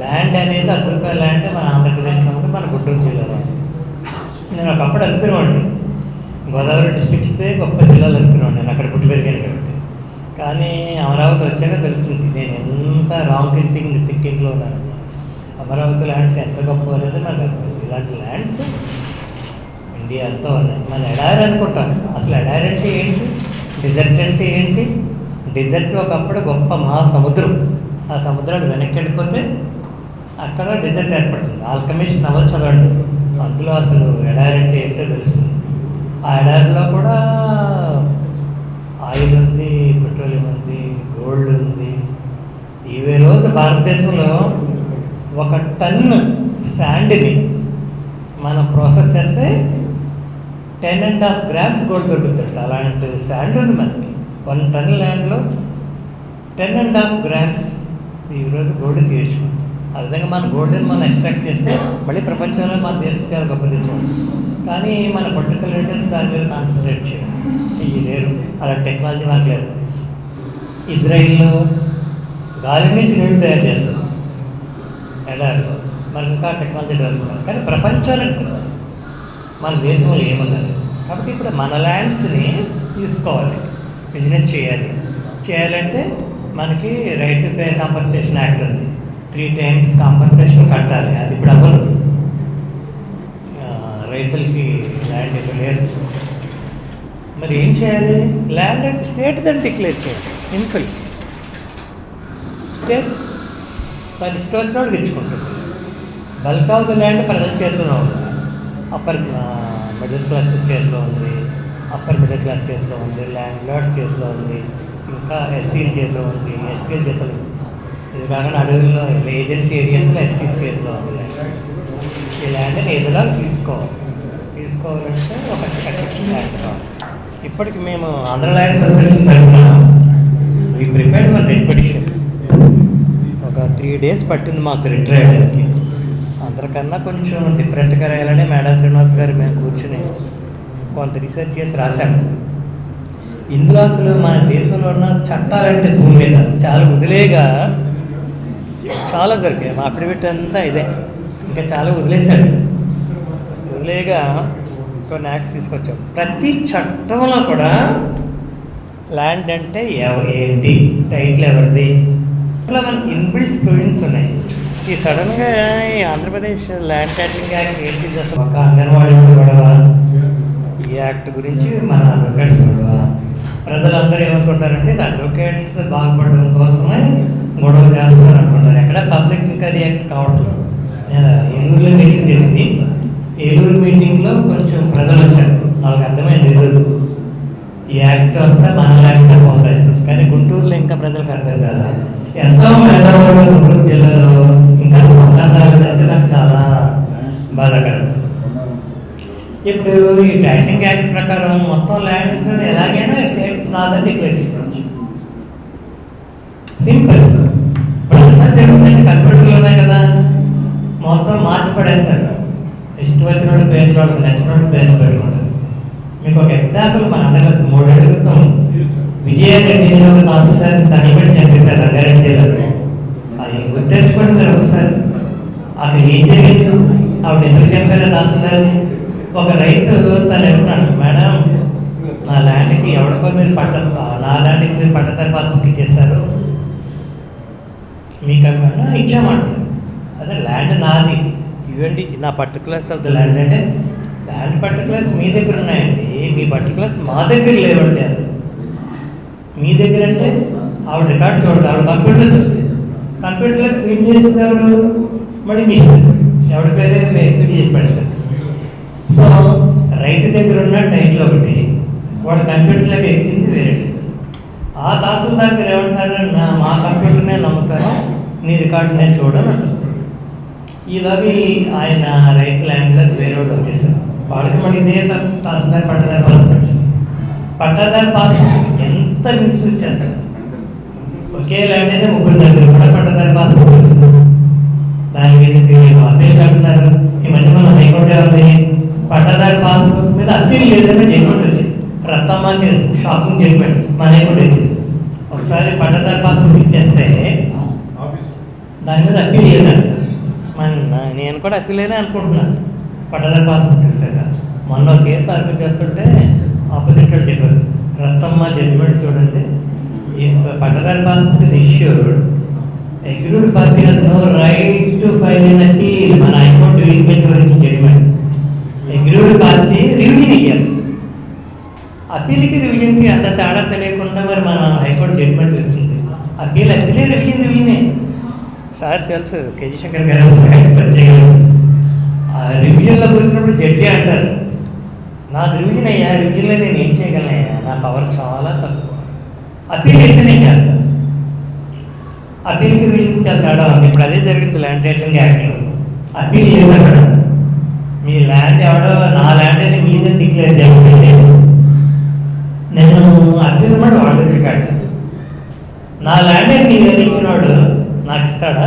ల్యాండ్ అనేది అద్భుతమైన ల్యాండ్ మన ఆంధ్రప్రదేశ్లో ఉంది, మన గుంటూరు జిల్లాలో ఉంది. నేను ఒకప్పుడు అనుకునేవాడిని గోదావరి డిస్ట్రిక్ట్సే గొప్ప జిల్లాలు అనుకునేవాడిని, నేను అక్కడ పుట్టి పెరిగాను కాబట్టి. కానీ అమరావతి వచ్చాక తెలుస్తుంది నేను ఎంత రాంగ్ థింకింగ్లో ఉన్నానని. అమరావతి ల్యాండ్స్ ఎంత గొప్ప అనేది మనకు అర్థమైంది. ఇలాంటి ల్యాండ్స్ ఇండియా అంతా ఉన్నాయి. మన ఎడారి అనుకుంటాం, అసలు ఎడారి అంటే ఏంటి, డిజర్ట్ అంటే ఏంటి? డిజర్ట్ ఒకప్పుడు గొప్ప మహాసముద్రం. ఆ సముద్రాన్ని వెనక్కి వెళ్ళిపోతే అక్కడ డిజర్ట్ ఏర్పడుతుంది. ఆల్కమిస్ట్ నవల్ చదవండి, అందులో అసలు ఎడారి అంటే ఏంటో తెలుస్తుంది. ఆ ఎడారిలో కూడా ఆయిల్ ఉంది, పెట్రోలియం ఉంది, గోల్డ్ ఉంది. ఇవే రోజు భారతదేశంలో 1 టన్ను శాండ్ని మనం ప్రాసెస్ చేస్తే 10.5 grams గోల్డ్ దొరుకుతుంది. అలాంటి శాండ్ ఉంది మనకి. 1 టన్ ల్యాండ్లో 10.5 grams ఈరోజు గోల్డ్ తీర్చుకుంది. ఆ విధంగా మన గోల్డ్ని మనం ఎక్స్ట్రాక్ట్ చేస్తే మళ్ళీ ప్రపంచంలో మన దేశం చాలా గొప్ప దేశం. కానీ మన పొలిటికల్ లీడర్స్ దాని మీద కాన్సన్ట్రేట్ చేయాలి, లేరు. అలాంటి టెక్నాలజీ మనకు లేదు. ఇజ్రాయిల్లో గాలి నుంచి నీళ్లు తయారు చేస్తున్నాం ఎడారిలో, మనకి ఇంకా టెక్నాలజీ డెవలప్ కాదు. కానీ ప్రపంచానికి తెలుసు మన దేశంలో ఏముందని. కాబట్టి ఇప్పుడు మన ల్యాండ్స్ని తీసుకోవాలి, బిజినెస్ చేయాలంటే మనకి right to fair compensation act ఉంది. 3 times కాంపన్సేషన్ కట్టాలి. అది ఇప్పుడు అవ్వదు, రైతులకి ల్యాండ్ ఇవ్వలేరు. మరి ఏం చేయాలి? ల్యాండ్ స్టేట్ దాన్ని డిక్లేర్ చేయాలి. సింపుల్. స్టేట్ దాని ఇష్టం వచ్చిన వాళ్ళకి ఇచ్చుకుంటుంది. బల్క్ ఆఫ్ ద ల్యాండ్ ప్రజల చేతిలో ఉంది. అప్పర్ మిడిల్ క్లాస్ చేతిలో ఉంది, అప్పర్ మిడిల్ క్లాస్ చేతిలో ఉంది, ల్యాండ్ లార్డ్ చేతిలో ఉంది, ఇంకా ఎస్సీల చేతిలో ఉంది, ఎస్టీల చేతిలో ఉంది. ఇది కాకుండా అడవుల్లో ఏజెన్సీ ఏరియాస్లో ఎస్టీస్ చేతిలో ఉంది. ఈ ల్యాండ్ని ఏదోలా తీసుకోవాలంటే ఒక కన్స్ట్రక్షన్ ల్యాండ్ కావాలి. ఇప్పటికి మేము ఆంధ్ర ల్యాండ్ అసోసియేషన్ తరఫున we prepared one writ petition. ఒక 3 days పట్టింది మాకు రిట్ రాయడానికి. అందరికన్నా కొంచెం డిఫరెంట్గా రాయాలని మేడం శ్రీనివాస్ గారు మేము కూర్చుని కొంత రీసెర్చ్ చేసి రాశాము. ఇందులో అసలు మన దేశంలో ఉన్న చట్టాలంటే భూమి మీద చాలా వదిలేగా చాలా దొరికాయి. మా అఫిడవిట్ అంతా ఇదే, ఇంకా చాలా వదిలేశాడు. వదిలేగా కొన్ని యాక్ట్ తీసుకొచ్చాం. ప్రతి చట్టంలో కూడా ల్యాండ్ అంటే ఏంటి, టైటిల్ ఎవరిది, అట్లా మనకి ఇన్బిల్ట్ ప్రొవిజన్స్ ఉన్నాయి. ఈ సడన్గా ఈ ఆంధ్రప్రదేశ్ ల్యాండ్ టైటిలింగ్ యాక్ట్ ఏంటి, అసలు ఒక అంగన్వాడీ గొడవ, ఈ యాక్ట్ గురించి మన అడ్వకేట్స్ గొడవ. ప్రజలందరూ ఏమనుకుంటారంటే ఇది అడ్వకేట్స్ బాగుపడడం కోసమే గొడవ చేస్తున్నారు అనుకుంటారు. ఎక్కడ పబ్లిక్ ఎంక్వైరీ యాక్ట్ కావట్లేదు. నేను ఏలూరులో మీటింగ్ జరిగింది. ఏలూరు మీటింగ్లో కొంచెం ప్రజలు వచ్చారు, వాళ్ళకి అర్థమైంది ఏలూరు ఈ యాక్ట్ వస్తే మన ల్యాండ్స్ అయిపోతాయి. కానీ గుంటూరులో ఇంకా ప్రజలకు అర్థం కాదు. ఎంతో మేధావులు గుంటూరు జిల్లాలో ఇంకా స్పందనలంటే నాకు చాలా బాధాకరం. ఇప్పుడు ఈ టైటిలింగ్ యాక్ట్ ప్రకారం మొత్తం ల్యాండ్ ఎలాగైనా స్టేట్ నాదని డిక్లేర్ చేసుకోవచ్చు. సింపుల్. ఇప్పుడు అంతా తెలుగుందంటే కంప్యూటర్లోనే కదా, మొత్తం మార్చి పడేస్తారు. ఇష్టం వచ్చినోడు పేరు వాడు, నచ్చినోడు పేరు పెట్టుకుంటారు. మీకు ఒక ఎగ్జాంపుల్, మన అందరూ 3 ఏళ్ల క్రితం విజయారెడ్డి ఒక తహసీల్దార్ని తనిపెట్టి చంపేశారు రంగారెడ్డి జిల్లాలో. అది గుర్తించుకోండి మీరు ఒకసారి. అక్కడ ఏం జరిగింది, ఆవిడ ఎందుకు చంపారు తహసీల్దార్ని? ఒక రైతు తను వెళ్తున్నాడు, మేడం నా ల్యాండ్కి ఎవరికో మీరు నా ల్యాండ్కి మీరు పట్టదారి పాస్బుక్ ఇచ్చేస్తారు, మీకు అన్నా ఇచ్చామంటారు. అదే ల్యాండ్ నాది, ఇవ్వండి నా పర్టికులర్స్ ఆఫ్ ద ల్యాండ్. అంటే ల్యాండ్ పర్టికులర్స్ మీ దగ్గర ఉన్నాయండి, మీ పర్టికులర్స్ మా దగ్గర లేవండి. అది మీ దగ్గర అంటే ఆవిడ రికార్డు చూడదు, ఆవిడ కంప్యూటర్లో చూస్తే. కంప్యూటర్లోకి ఫీడ్ చేసింది ఎవరు? మరి మిషన్ ఎవరి పేరు ఫీడ్ చేసి పెడతారు. సో రైతు దగ్గర ఉన్న టైటిల్ ఒకటి, వాడు కంప్యూటర్లోకి ఎక్కింది వేరే. ఆ తహసీల్దార్ దగ్గర ఏమంటారు, మా కంప్యూటర్నే నమ్ముతాను, నీ రికార్డు నేను చూడని అంటుంది. ఈలోకి ఆయన రైతు ల్యాండ్లోకి వేరే వాళ్ళు వచ్చేసారు. వాళ్ళకి మళ్ళీ ఇదే తహసీల్దార్ పట్టదారి పాస్ వచ్చేసింది. పట్టదారి పాస్ ఎంత మిస్యూజ్ చేస్తారు. ఒకే ల్యాండ్ అయితే 3 కూడా పట్టదారి పాస్ వచ్చేసింది. దాని మీద అప్పీల్ కట్టున్నారు. ఈ మధ్య మన హైకోర్టు ఉంది, పట్టదారి పాస్ అప్పీల్ లేదని జడ్జిమెంట్ వచ్చింది. రత్తమ్మ కేసు షాకింగ్ జడ్జిమెంట్ మన హైకోర్టు వచ్చింది. ఒకసారి పట్టదారు పాస్బుక్ ఇచ్చేస్తే దాని మీద అప్పీల్ లేదంట. నేను కూడా అప్పీల్ అయినా అనుకుంటున్నాను పట్టదారు పాస్బుక్ చూసాక. మొన్న కేసు ఆర్గ్యూ చేస్తుంటే ఆపోజిట్ వాళ్ళు చెప్పారు, రత్తమ్మ జడ్జిమెంట్ చూడండి, ఇఫ్ పట్టదారు passbook is issued, aggrieved party has no right to file an appeal. మన హైకోర్టు డివిజన్ బెంచ్ గురించి జడ్జిమెంట్. అగ్రీడ్ పార్టీ రివిజన్ ఇవ్వాలి. అపీల్కి రివిజన్కి అంత తేడా తెలియకుండా మరి మన హైకోర్టు జడ్జిమెంట్ ఇస్తుంది. అపీలే రివిజనే. సార్ తెలుసు కేజీ శంకర్ గారు పనిచేయగలరు. ఆ రివిజన్లోకి వచ్చినప్పుడు జడ్జి అంటారు, నాది రివిజన్ అయ్యా, రివిజన్లో నేను ఏం చేయగలనయ్యా, నా పవర్ చాలా తక్కువ. అపీల్ అయితే నేను చేస్తాను. అపీల్కి రివిజన్కి చాలా తేడా ఉంది. ఇప్పుడు అదే జరిగింది ల్యాండ్ టైటిలింగ్ యాక్ట్లో. అపీల్ లేదు అక్కడ. మీ ల్యాండ్ ఎవడో నా ల్యాండ్ అని మీదని డిక్లేర్ చేస్తే నేను అప్పీల్ మాట వాళ్ళ దగ్గరికి వెళ్ళాను. నా ల్యాండ్ అని నీ దగ్గర ఇచ్చినవాడు నాకు ఇస్తాడా?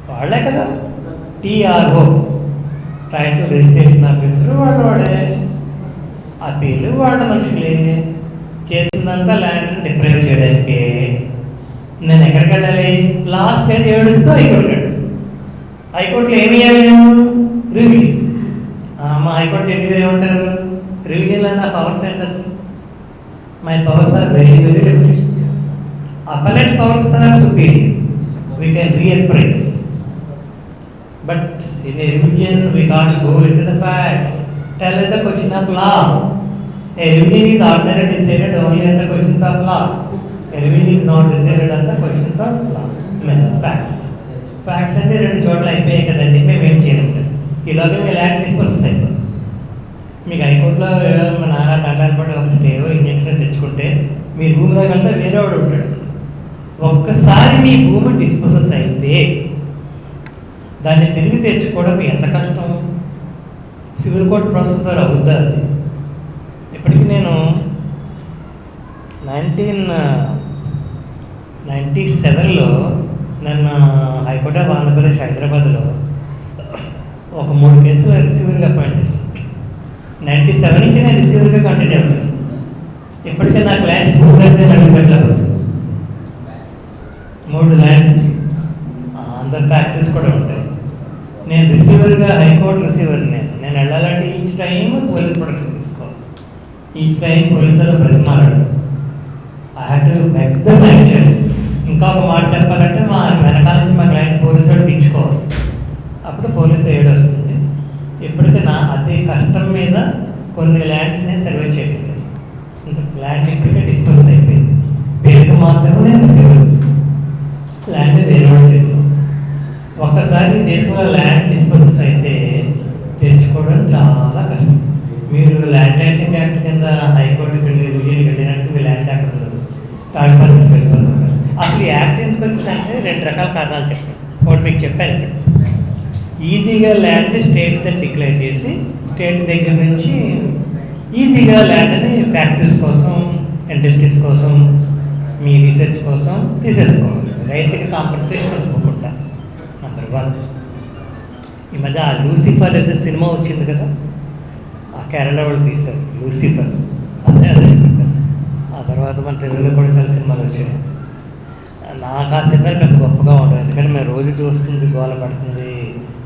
వాళ్ళే కదా. టీఆర్ఓ టైటిల్ రిజిస్ట్రేషన్ ఆఫీసర్ వాడే. అప్పీలు వాళ్ళ మనుషులే. చేసిందంతా ల్యాండ్ని డిప్రైవ్ చేయడానికి. నేను ఎక్కడికి వెళ్ళాలి? లాస్ట్ టైం ఏడుస్తూ హైకోర్టుకి వెళ్ళాలి. హైకోర్టులో ఏమి చేయాలి నేను? రివిజన్. మా హైకోర్టు జడ్జి గారు ఏమంటారు, రివిజన్లో నా పవర్స్ ఏంటి అసలు? My powers are very very limited. Appellate powers are superior. We can reappraise. But in a revision we can't go into the facts. Tell the question of law. A revision is ordinarily decided only on the questions of law. A revision is not decided on the questions of law. Facts. Facts అంటే రెండు చోట్ల అయిపోయాయి కదండి, మేమేం చేయలేదు. ఈలోగా మీ land disposes అయిపోయింది. మీకు హైకోర్టులో మా నాన్న తంటాలు పడి ఒక స్టేవో ఇంజక్షన్ తెచ్చుకుంటే మీరు భూమిలోకి వెళ్తే వేరే వాడు ఉంటాడు. ఒక్కసారి మీ భూమి డిస్పోజెస్ అయితే దాన్ని తిరిగి తెచ్చుకోవడం ఎంత కష్టం. సివిల్ కోర్ట్ ప్రాసెస్ ద్వారా అవుద్దా అది? ఇప్పటికీ నేను 1997లో నన్ను హైకోర్ట్ ఆఫ్ ఆంధ్రప్రదేశ్ హైదరాబాద్లో ఒక 3 కేసులు రిసీవర్గా అపాయింట్ చేశాను. 97 నుంచి నేను రిసీవర్గా కంటిన్యూ అవుతాను. ఇప్పటికే నా క్లాస్ 3 అడుగు పెట్టలేకపోతుంది. 3 ల్యాండ్స్ అందరు ఫ్యాక్టరీస్ కూడా ఉంటాయి. నేను రిసీవర్గా హైకోర్టు రిసీవర్. నేను వెళ్ళాలంటే ఈచ్ టైం పోలీస్ ప్రొటెక్షన్ తీసుకోవాలి. ఈచ్ టైం పోలీసులో బ్రతిమాలాడు. I had to beg them actually. ఇంకా ఒక మాట చెప్పాలంటే మా వెనకాల నుంచి మా క్లయింట్ పోలీసు వాడికి ఇచ్చుకోవాలి. అప్పుడు పోలీసు ఎయిడ్ వస్తుంది. ఇప్పటికీ నా అతి కష్టం మీద కొన్ని ల్యాండ్స్ని సర్వే చేయగలిగాను. ఇంత ల్యాండ్ ఇప్పటికే డిస్పోజ్ అయిపోయింది. పేరుకు మాత్రమే నేను రిసీవర్. ల్యాండ్ వేరే వాళ్ళ చేతిలో. ఒక్కసారి దేశంలో ల్యాండ్ డిస్పోజెస్ అయితే తెచ్చుకోవడం చాలా కష్టం. మీరు ల్యాండ్ టైటిలింగ్ యాక్ట్ కింద హైకోర్టుకి వెళ్ళి రివిజన్కి వెళ్ళినట్టు మీ ల్యాండ్ అక్కడ ఉండదు, థర్డ్ పార్టీకి వెళ్ళిపోతూ ఉంటుంది. అసలు ఈ యాక్ట్ ఎందుకు వచ్చిందంటే 2 రకాల కారణాలు చెప్పాను. ఒకటి మీకు చెప్పాను ఇప్పుడు. ఈజీగా ల్యాండ్ స్టేట్ దగ్గర డిక్లేర్ చేసి స్టేట్ దగ్గర నుంచి ఈజీగా ల్యాండ్ని ఫ్యాక్టరీస్ కోసం, ఇండస్ట్రీస్ కోసం, మీ రీసెర్చ్ కోసం తీసేసుకోవాలి. రైతుకి కాంపన్సేషన్ ఇవ్వకుండా. నెంబర్ 1. ఈ మధ్య ఆ లూసిఫర్ అయితే సినిమా వచ్చింది కదా, ఆ కేరళ వాళ్ళు తీశారు లూసిఫర్. అదే చూపిస్తారు. ఆ తర్వాత మన తెలుగులో కూడా చాలా సినిమాలు వచ్చాయి. నాకు ఆ సినిమాలు పెద్ద గొప్పగా ఉండవు, ఎందుకంటే మేము రోజు చూస్తుంది, గోల పడుతుంది,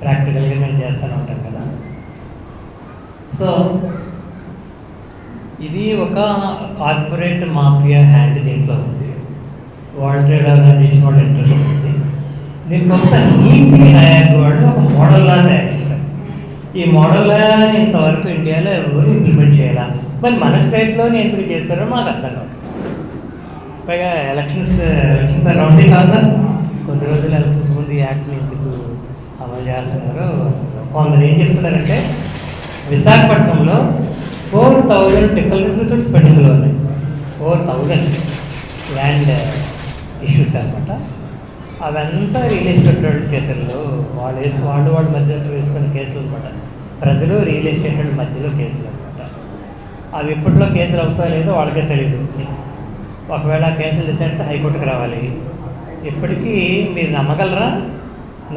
ప్రాక్టికల్గా మేము చేస్తూనే ఉంటాం కదా. సో ఇది ఒక కార్పొరేట్ మాఫియా హ్యాండ్ దీంట్లో ఉంది. వరల్డ్ ట్రేడ్ ఆర్గనైజేషన్ వాళ్ళు ఇంట్రెస్ట్ ఉంది. దీనికి ఒక నీతి ఆయోగ్ వాళ్ళు ఒక మోడల్లా తయారు చేశారు. ఈ మోడల్ని ఇంతవరకు ఇండియాలో ఎవరు ఇంప్లిమెంట్ చేయాలా, మరి మన స్టేట్లోనే ఎందుకు చేస్తారో మాకు అర్థం కాదు. పైగా ఎలక్షన్స్ అరౌండ్ కాదు, కొద్ది రోజులు ఎలక్షన్స్ ముందు ఈ యాక్ట్ని ఎందుకు అమలు చేస్తున్నారో. కొందరు ఏం చెప్తున్నారంటే విశాఖపట్నంలో 4000 డిక్లరేటివ్ రిసోర్స్ పెండింగ్లో ఉన్నాయి. 4000 ల్యాండ్ ఇష్యూస్ అనమాట. అవంతా రియల్ ఎస్టేట్ వాళ్ళ చేతుల్లో వాళ్ళ మధ్య వేసుకున్న కేసులు అనమాట. ప్రజలు రియల్ ఎస్టేట్ వాళ్ళ మధ్యలో కేసులు అనమాట. అవి ఎప్పట్లో కేసులు అవుతాయో లేదో వాళ్ళకే తెలియదు. ఒకవేళ కేసులు డిసైడ్ అయితే హైకోర్టుకి రావాలి. ఇప్పటికీ మీరు నమ్మగలరా,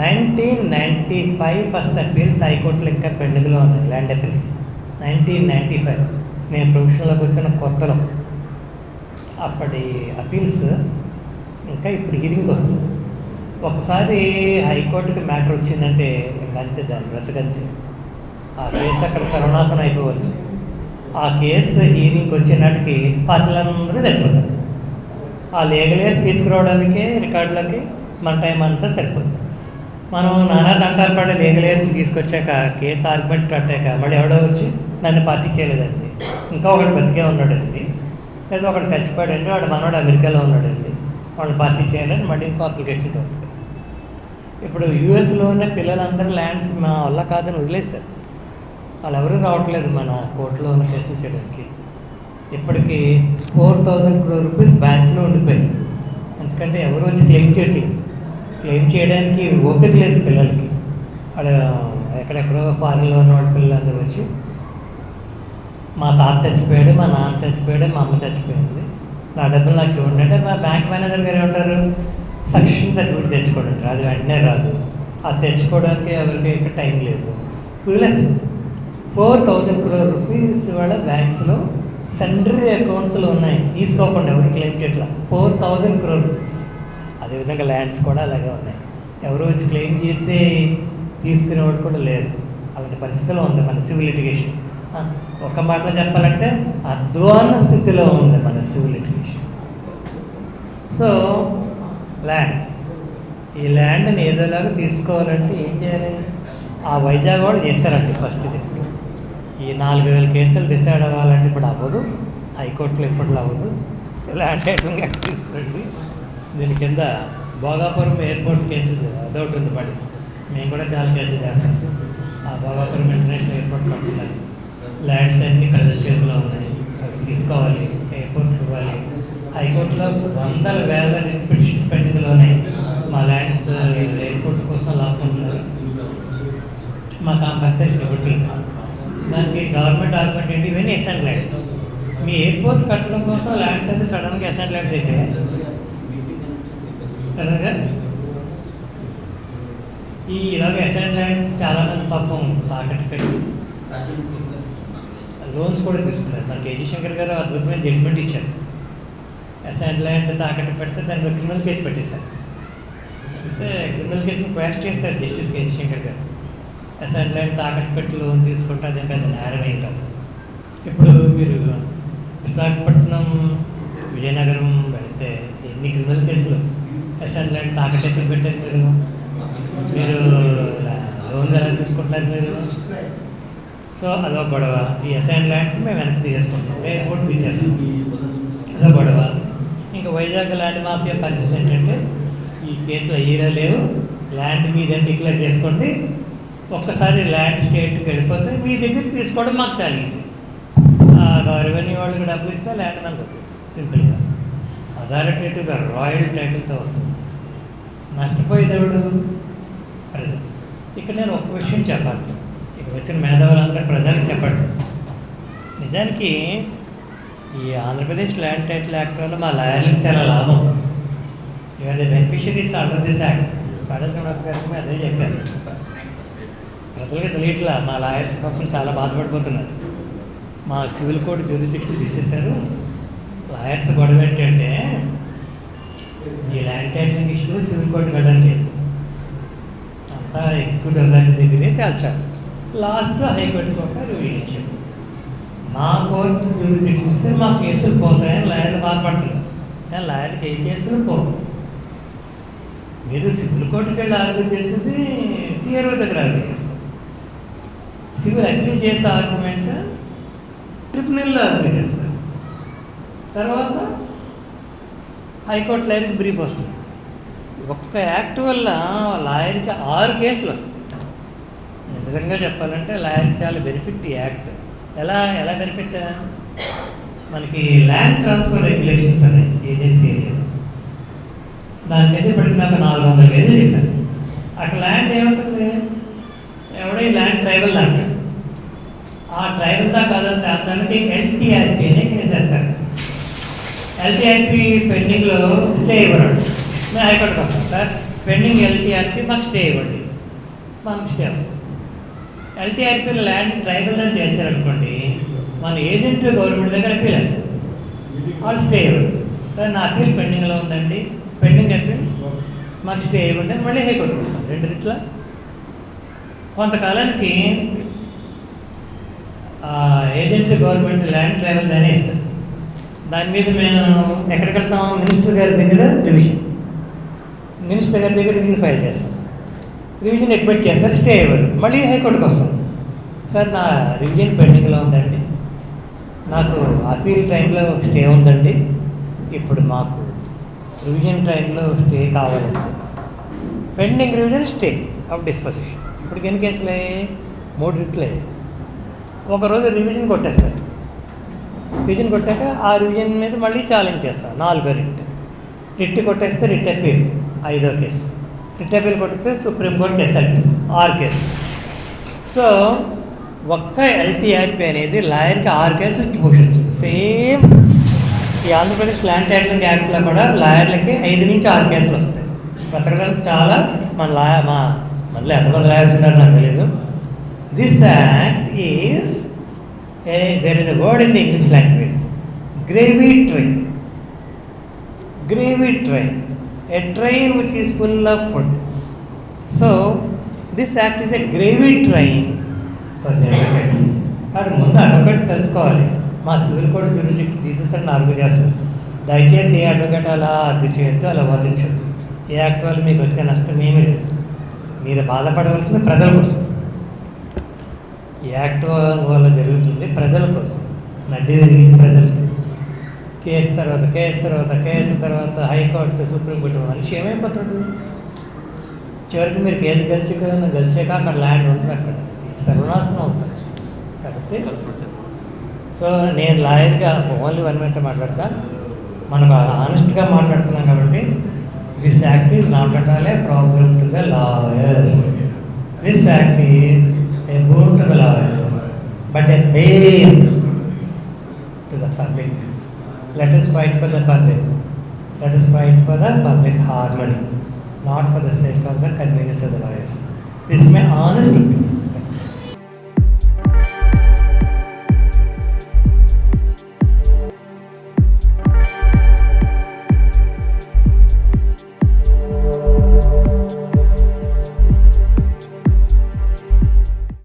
1995 ఫస్ట్ అపీల్స్ హైకోర్టులో ఇంకా పెండింగ్లో ఉన్నాయి. ల్యాండ్ అపీల్స్ 1995 నేను ప్రొఫెషన్లోకి వచ్చిన కొత్తలో అప్పటి అపీల్స్ ఇంకా ఇప్పుడు హీరింగ్కి వస్తుంది. ఒకసారి హైకోర్టుకి మ్యాటర్ వచ్చిందంటే ఇంకంతే, దాని బ్రతకంతే. ఆ కేసు అక్కడ సర్వనాశనం అయిపోవలసింది. ఆ కేసు హీరింగ్కి వచ్చే నాటికి పార్టీలందరూ చచ్చిపోతారు. ఆ లీగల్ తీసుకురావడానికే రికార్డులకి మన టైం అంతా సరిపోతుంది. మనం నానా తంటాలు పడే లీగల్ ఎయిర్ని తీసుకొచ్చాక కేసు ఆర్గ్యుమెంట్ స్టార్ట్ అయ్యాక మళ్ళీ ఎవడో వచ్చి నన్ను పార్టీ చేయలేదండి, ఇంకా ఒకటి బతికే ఉన్నాడండి, లేదా ఒకటి చచ్చిపోయాడండి, వాడు మనవాడు అమెరికాలో ఉన్నాడండి, వాళ్ళు పార్టీ చేయాలని మళ్ళీ ఇంకో అప్లికేషన్తో వస్తాయి. ఇప్పుడు యూఎస్లో ఉన్న పిల్లలందరూ ల్యాండ్స్ మా వల్ల కాదని వదిలేశారు. వాళ్ళు ఎవరూ రావట్లేదు మన కోర్టులో ఉన్న కేసులు చేయడానికి. ఇప్పటికీ 4,000 crore రూపీస్ బ్యాంక్లో ఉండిపోయాయి. ఎందుకంటే ఎవరు వచ్చి క్లెయిమ్ చేయట్లేదు. క్లెయిమ్ చేయడానికి ఓపిక లేదు పిల్లలకి. వాళ్ళు ఎక్కడెక్కడో ఫారిన్లో ఉన్న వాళ్ళ పిల్లలందరూ వచ్చి మా తాత చచ్చిపోయాడు, మా నాన్న చచ్చిపోయాడు, మా అమ్మ చచ్చిపోయింది, నా డబ్బులు నాకు ఇవ్వండి అంటే మా బ్యాంక్ మేనేజర్ గారు ఏమంటారు, సక్సెషన్ సర్టిఫికేట్ తెచ్చుకోండి అంటారు. అది వెంటనే రాదు. అది తెచ్చుకోవడానికి ఎవరికి ఇక్కడ టైం లేదు, వదిలేస్తుంది. 4,000 crore రూపీస్ వాళ్ళ బ్యాంక్స్లో సెండరీ అకౌంట్స్లో ఉన్నాయి, తీసుకోకుండా ఎవరు క్లెయిమ్ చేయట్లా. 4,000 crore రూపీస్. అదేవిధంగా ల్యాండ్స్ కూడా అలాగే ఉన్నాయి, ఎవరు వచ్చి క్లెయిమ్ చేసి తీసుకునేవాడు కూడా లేరు. అలాంటి పరిస్థితిలో ఉంది మన సివిల్ లిటిగేషన్. ఒక మాటలో చెప్పాలంటే అధ్వాన స్థితిలో ఉంది మన సివిల్ లిటిగేషన్. సో ఈ ల్యాండ్ని ఏదోలాగా తీసుకోవాలంటే ఏం చేయాలి? ఆ వైజాగ్ వాళ్ళు చేశారండి ఫస్ట్. ఇది ఈ 4,000 కేసులు డిసైడ్ అవ్వాలంటే ఇప్పుడు అవ్వదు, హైకోర్టులో ఇప్పట్లో అవ్వదు. ల్యాండ్ టైటిలింగ్ యాక్ట్ తీసుకురండి. దీని కింద భోగాపురం ఎయిర్పోర్ట్ కేసులు అదొకటి ఉంది పడి, మేము కూడా చాలా కేసులు చేస్తాం. ఆ భోగాపురం ఇంటర్నేషనల్ ఎయిర్పోర్ట్ పడుతున్నారు, ల్యాండ్స్ అన్నీ ప్రజల చేతిలో ఉన్నాయి, అవి తీసుకోవాలి, ఎయిర్పోర్ట్కి ఇవ్వాలి. హైకోర్టులో 100,000 పిటిషన్స్ పెండింగ్లో ఉన్నాయి. మా ల్యాండ్స్ ఎయిర్పోర్ట్ కోసం లాక్కుంటున్నారు, మా కాంపన్సేషన్ ఇవ్వట్లేదు. దానికి గవర్నమెంట్ ఆర్గ్యుమెంట్ ఏంటి, ఇవన్నీ ఎసెంట్ ల్యాండ్స్. మీ ఎయిర్పోర్ట్ కట్టడం కోసం ల్యాండ్స్ అయితే సడన్గా ఎసెంట్ ల్యాండ్స్ అయిపోయాయి కదా. ఇలాగ ఎసెంట్ ల్యాండ్స్ చాలామంది పాపం తాకట్టు పెట్టి లోన్స్ కూడా తీసుకున్నారు. మన కేజీ శంకర్ గారు అద్భుతమైన జడ్జిమెంట్ ఇచ్చారు. ఎసెంట్ ల్యాండ్ తాకట్టు పెడితే దాని మీద క్రిమినల్ కేసు పెట్టేశారు. అయితే క్రిమినల్ కేసుని క్వాష్ చేశారు జస్టిస్ కేజీ శంకర్ గారు. ఎసెంట్ ల్యాండ్ తాకట్టు పెట్టి లోన్ తీసుకుంటే అదే పెద్ద నేరం ఏం కాదు. ఇప్పుడు మీరు విశాఖపట్నం, విజయనగరం వెళితే ఎన్ని క్రిమినల్ కేసులు ఎసెంట్ ల్యాండ్ తాకట్టు ఎక్కడ పెట్టారు మీరు లోన్ ఎలా తీసుకుంటున్నారు మీరు? సో అదొక గొడవ. ఈ ఎసెంట్ ల్యాండ్స్ మేము వెనక్కి తీసుకుంటున్నాం, ఎయిర్పోర్ట్ ఇచ్చేస్తాం, అదో గొడవ. ఇంకా వైజాగ్ ల్యాండ్ మాఫియా పరిస్థితి ఏంటంటే ఈ కేసులు అయ్యేలా లేవు, ల్యాండ్ మీదని డిక్లేర్ చేసుకోండి, ఒక్కసారి ల్యాండ్ స్టేట్కి వెళ్ళిపోతే మీ దగ్గర తీసుకోవడం మాకు చాలా ఈజీ. రెవెన్యూ వాళ్ళకి డబ్బులు ఇస్తే ల్యాండ్ మనకు వచ్చేసి సింపుల్గా అథారిటేటివ్గా రాయల్ టైటిల్తో వస్తుంది. నష్టపోయేదేవుడు ప్రజలు. ఇక్కడ నేను ఒక విషయం చెప్పాలి, ఇక్కడ వచ్చిన మేధావులందరూ ప్రజలకు చెప్పండి. నిజానికి ఈ ఆంధ్రప్రదేశ్ ల్యాండ్ టైటిల్ యాక్ట్ వల్ల మా లాయర్లకు చాలా లాభం. ఇవాళ beneficiaries under this act. Paddle గారికి అదే చెప్పారు, ప్రజలకి తెలియట్లా. మా లాయర్స్ పక్కన చాలా బాధపడిపోతున్నారు. మా సివిల్ కోర్టు జ్యూరిడిక్షన్ తీసేశారు. లాయర్స్ గొడవ ఏంటంటే ఈ ల్యాండ్ టైటిలింగ్ ఇష్యూ సివిల్ కోర్టుకి వెళ్ళడానికి లేదు, అంతా ఎగ్జిక్యూటివ్ అథారిటీ దగ్గరే తేల్చారు. లాస్ట్లో హైకోర్టుకి ఒక రివ్యూ ఇచ్చారు. మా కోర్టు జ్యూరిడిక్షన్ ఇస్తే మా కేసులు పోతాయని లాయర్లు బాధపడుతున్నారు. కానీ లాయర్కి ఏ కేసులు పోవు. మీరు సివిల్ కోర్టుకి వెళ్ళి ఆర్గ్యూ చేసేది టీఆర్ఓ దగ్గర ఆర్గ్యూ చేస్తారు. సివిల్ అప్పీల్ చేసే ఆర్గ్యుమెంట్ ట్రిబ్యునల్లో ఆర్గ్యూ చేస్తారు. తర్వాత హైకోర్టు లాయర్కి బ్రీఫ్ వస్తుంది. ఒక్క యాక్ట్ వల్ల లాయర్కి 6 కేసులు వస్తాయి. నిజంగా చెప్పాలంటే లాయర్కి చాలా బెనిఫిట్ ఈ యాక్ట్. ఎలా బెనిఫిట్? మనకి ల్యాండ్ ట్రాన్స్ఫర్ రెగ్యులేషన్స్ ఉన్నాయి ఏజెన్సీ ఏరియా. దానికైతే ఇప్పటికి నాకు 400 కేసులు చేశాను. అక్కడ ల్యాండ్ ఏముంటుంది, ఎవడో ఈ ల్యాండ్ ట్రైబల్ ల్యాండ్, ఆ ట్రైబల్ దాకా తేల్చడానికి ఎల్టీఆర్పీ అనే కేసేస్తారు. ఎల్టీఆర్పీ పెండింగ్లో స్టే ఇవ్వడం. మేము హైకోర్టుకి వస్తాం, సార్ పెండింగ్ ఎల్టీఆర్పీ మాకు స్టే ఇవ్వండి, మనకు స్టే వస్తుంది. ఎల్టీఆర్పీ ల్యాండ్ ట్రైబల్ అని చేర్చారనుకోండి, మన ఏజెంట్ గవర్నమెంట్ దగ్గర అప్పీల్ వేస్తారు, వాళ్ళు స్టే ఇవ్వరు. సార్ నా అప్పీల్ పెండింగ్లో ఉందండి, పెండింగ్ అప్పీల్ మాకు స్టే ఇవ్వండి అని మళ్ళీ హైకోర్టుకి వస్తాం. 2 రెట్ల కొంతకాలానికి ఏజెంట్ గవర్నమెంట్ ల్యాండ్ ట్రైబల్ దానే ఇస్తారు. దాని మీద మేము ఎక్కడికి వెళ్తాం, మినిస్టర్ గారి దగ్గర రివిజన్, మినిస్టర్ గారి దగ్గర రివిజన్ ఫైల్ చేస్తాం, రివిజన్ అడ్మిట్ చేస్తారు, స్టే ఇవ్వరు, మళ్ళీ హైకోర్టుకి వస్తాం. సార్ నా రివిజన్ పెండింగ్లో ఉందండి, నాకు అపీల్ టైంలో స్టే ఉందండి, ఇప్పుడు మాకు రివిజన్ టైంలో స్టే కావాలండి. Pending revision stay of disposition. ఇప్పటికి ఎన్ని కేసులే? 3 రిట్లే. ఒకరోజు రివిజన్ కొట్టేస్తారు, రివిజన్ కొట్టాక ఆ రివిజన్ మీద మళ్ళీ ఛాలెంజ్ చేస్తాం. 4వ రిట్ కొట్టేస్తే రిట్ అపీల్ 5వ కేసు, రిట్ అపీల్ కొట్టేస్తే సుప్రీంకోర్టు ఎస్ఎల్పి 6 కేసు. సో ఒక్క ఎల్టీఆర్పీ అనేది లాయర్కి 6 కేసులు పోషిస్తుంది. సేమ్ ఈ ఆంధ్రప్రదేశ్ ల్యాండ్ టైటిలింగ్ యాక్ట్లో కూడా లాయర్లకి 5 నుంచి 6 కేసులు వస్తాయి. బతకడానికి చాలా మా మళ్ళీ ఎంతమంది లాయర్స్ ఉన్నారో నాకు తెలియదు. This act is there is a word in the English language, gravy train. Gravy train, a train which is full of food. So this act is a gravy train for the advocates. అక్కడ ముందు advocates తెలుసుకోవాలి, మా civil code jurisdiction తీసేస్తారని argue చేస్తారు. దయచేసి ఏ advocate అలా argue చేయొద్దు, అలా వాదించొద్దు. ఏ act వల్ల మీకు వచ్చే నష్టం ఏమీ లేదు. మీరు బాధపడవలసింది ప్రజల కోసం. ఈ యాక్ట్ వల్ల జరుగుతుంది ప్రజల కోసం, నడ్డి విరిగింది ప్రజలకి. కేసు తర్వాత హైకోర్టు, సుప్రీంకోర్టు, మనిషి ఏమైపోతాడు? చివరికి మీరు కేసు గెలిచాక అక్కడ ల్యాండ్ ఉంటుంది, అక్కడ సర్వనాశనం అవుతుంది. కాబట్టి సో నేను లాయర్గా ఓన్లీ 1 minute మాట్లాడతా, మనకు ఆనెస్ట్గా మాట్లాడుతున్నాం కాబట్టి this act is not at all a problem to the lawyers. This act is a boon to the lawyers but a bane to the public. Let us fight for the public. Let us fight for the public harmony, not for the sake of the convenience of the lawyers. This is my honest opinion.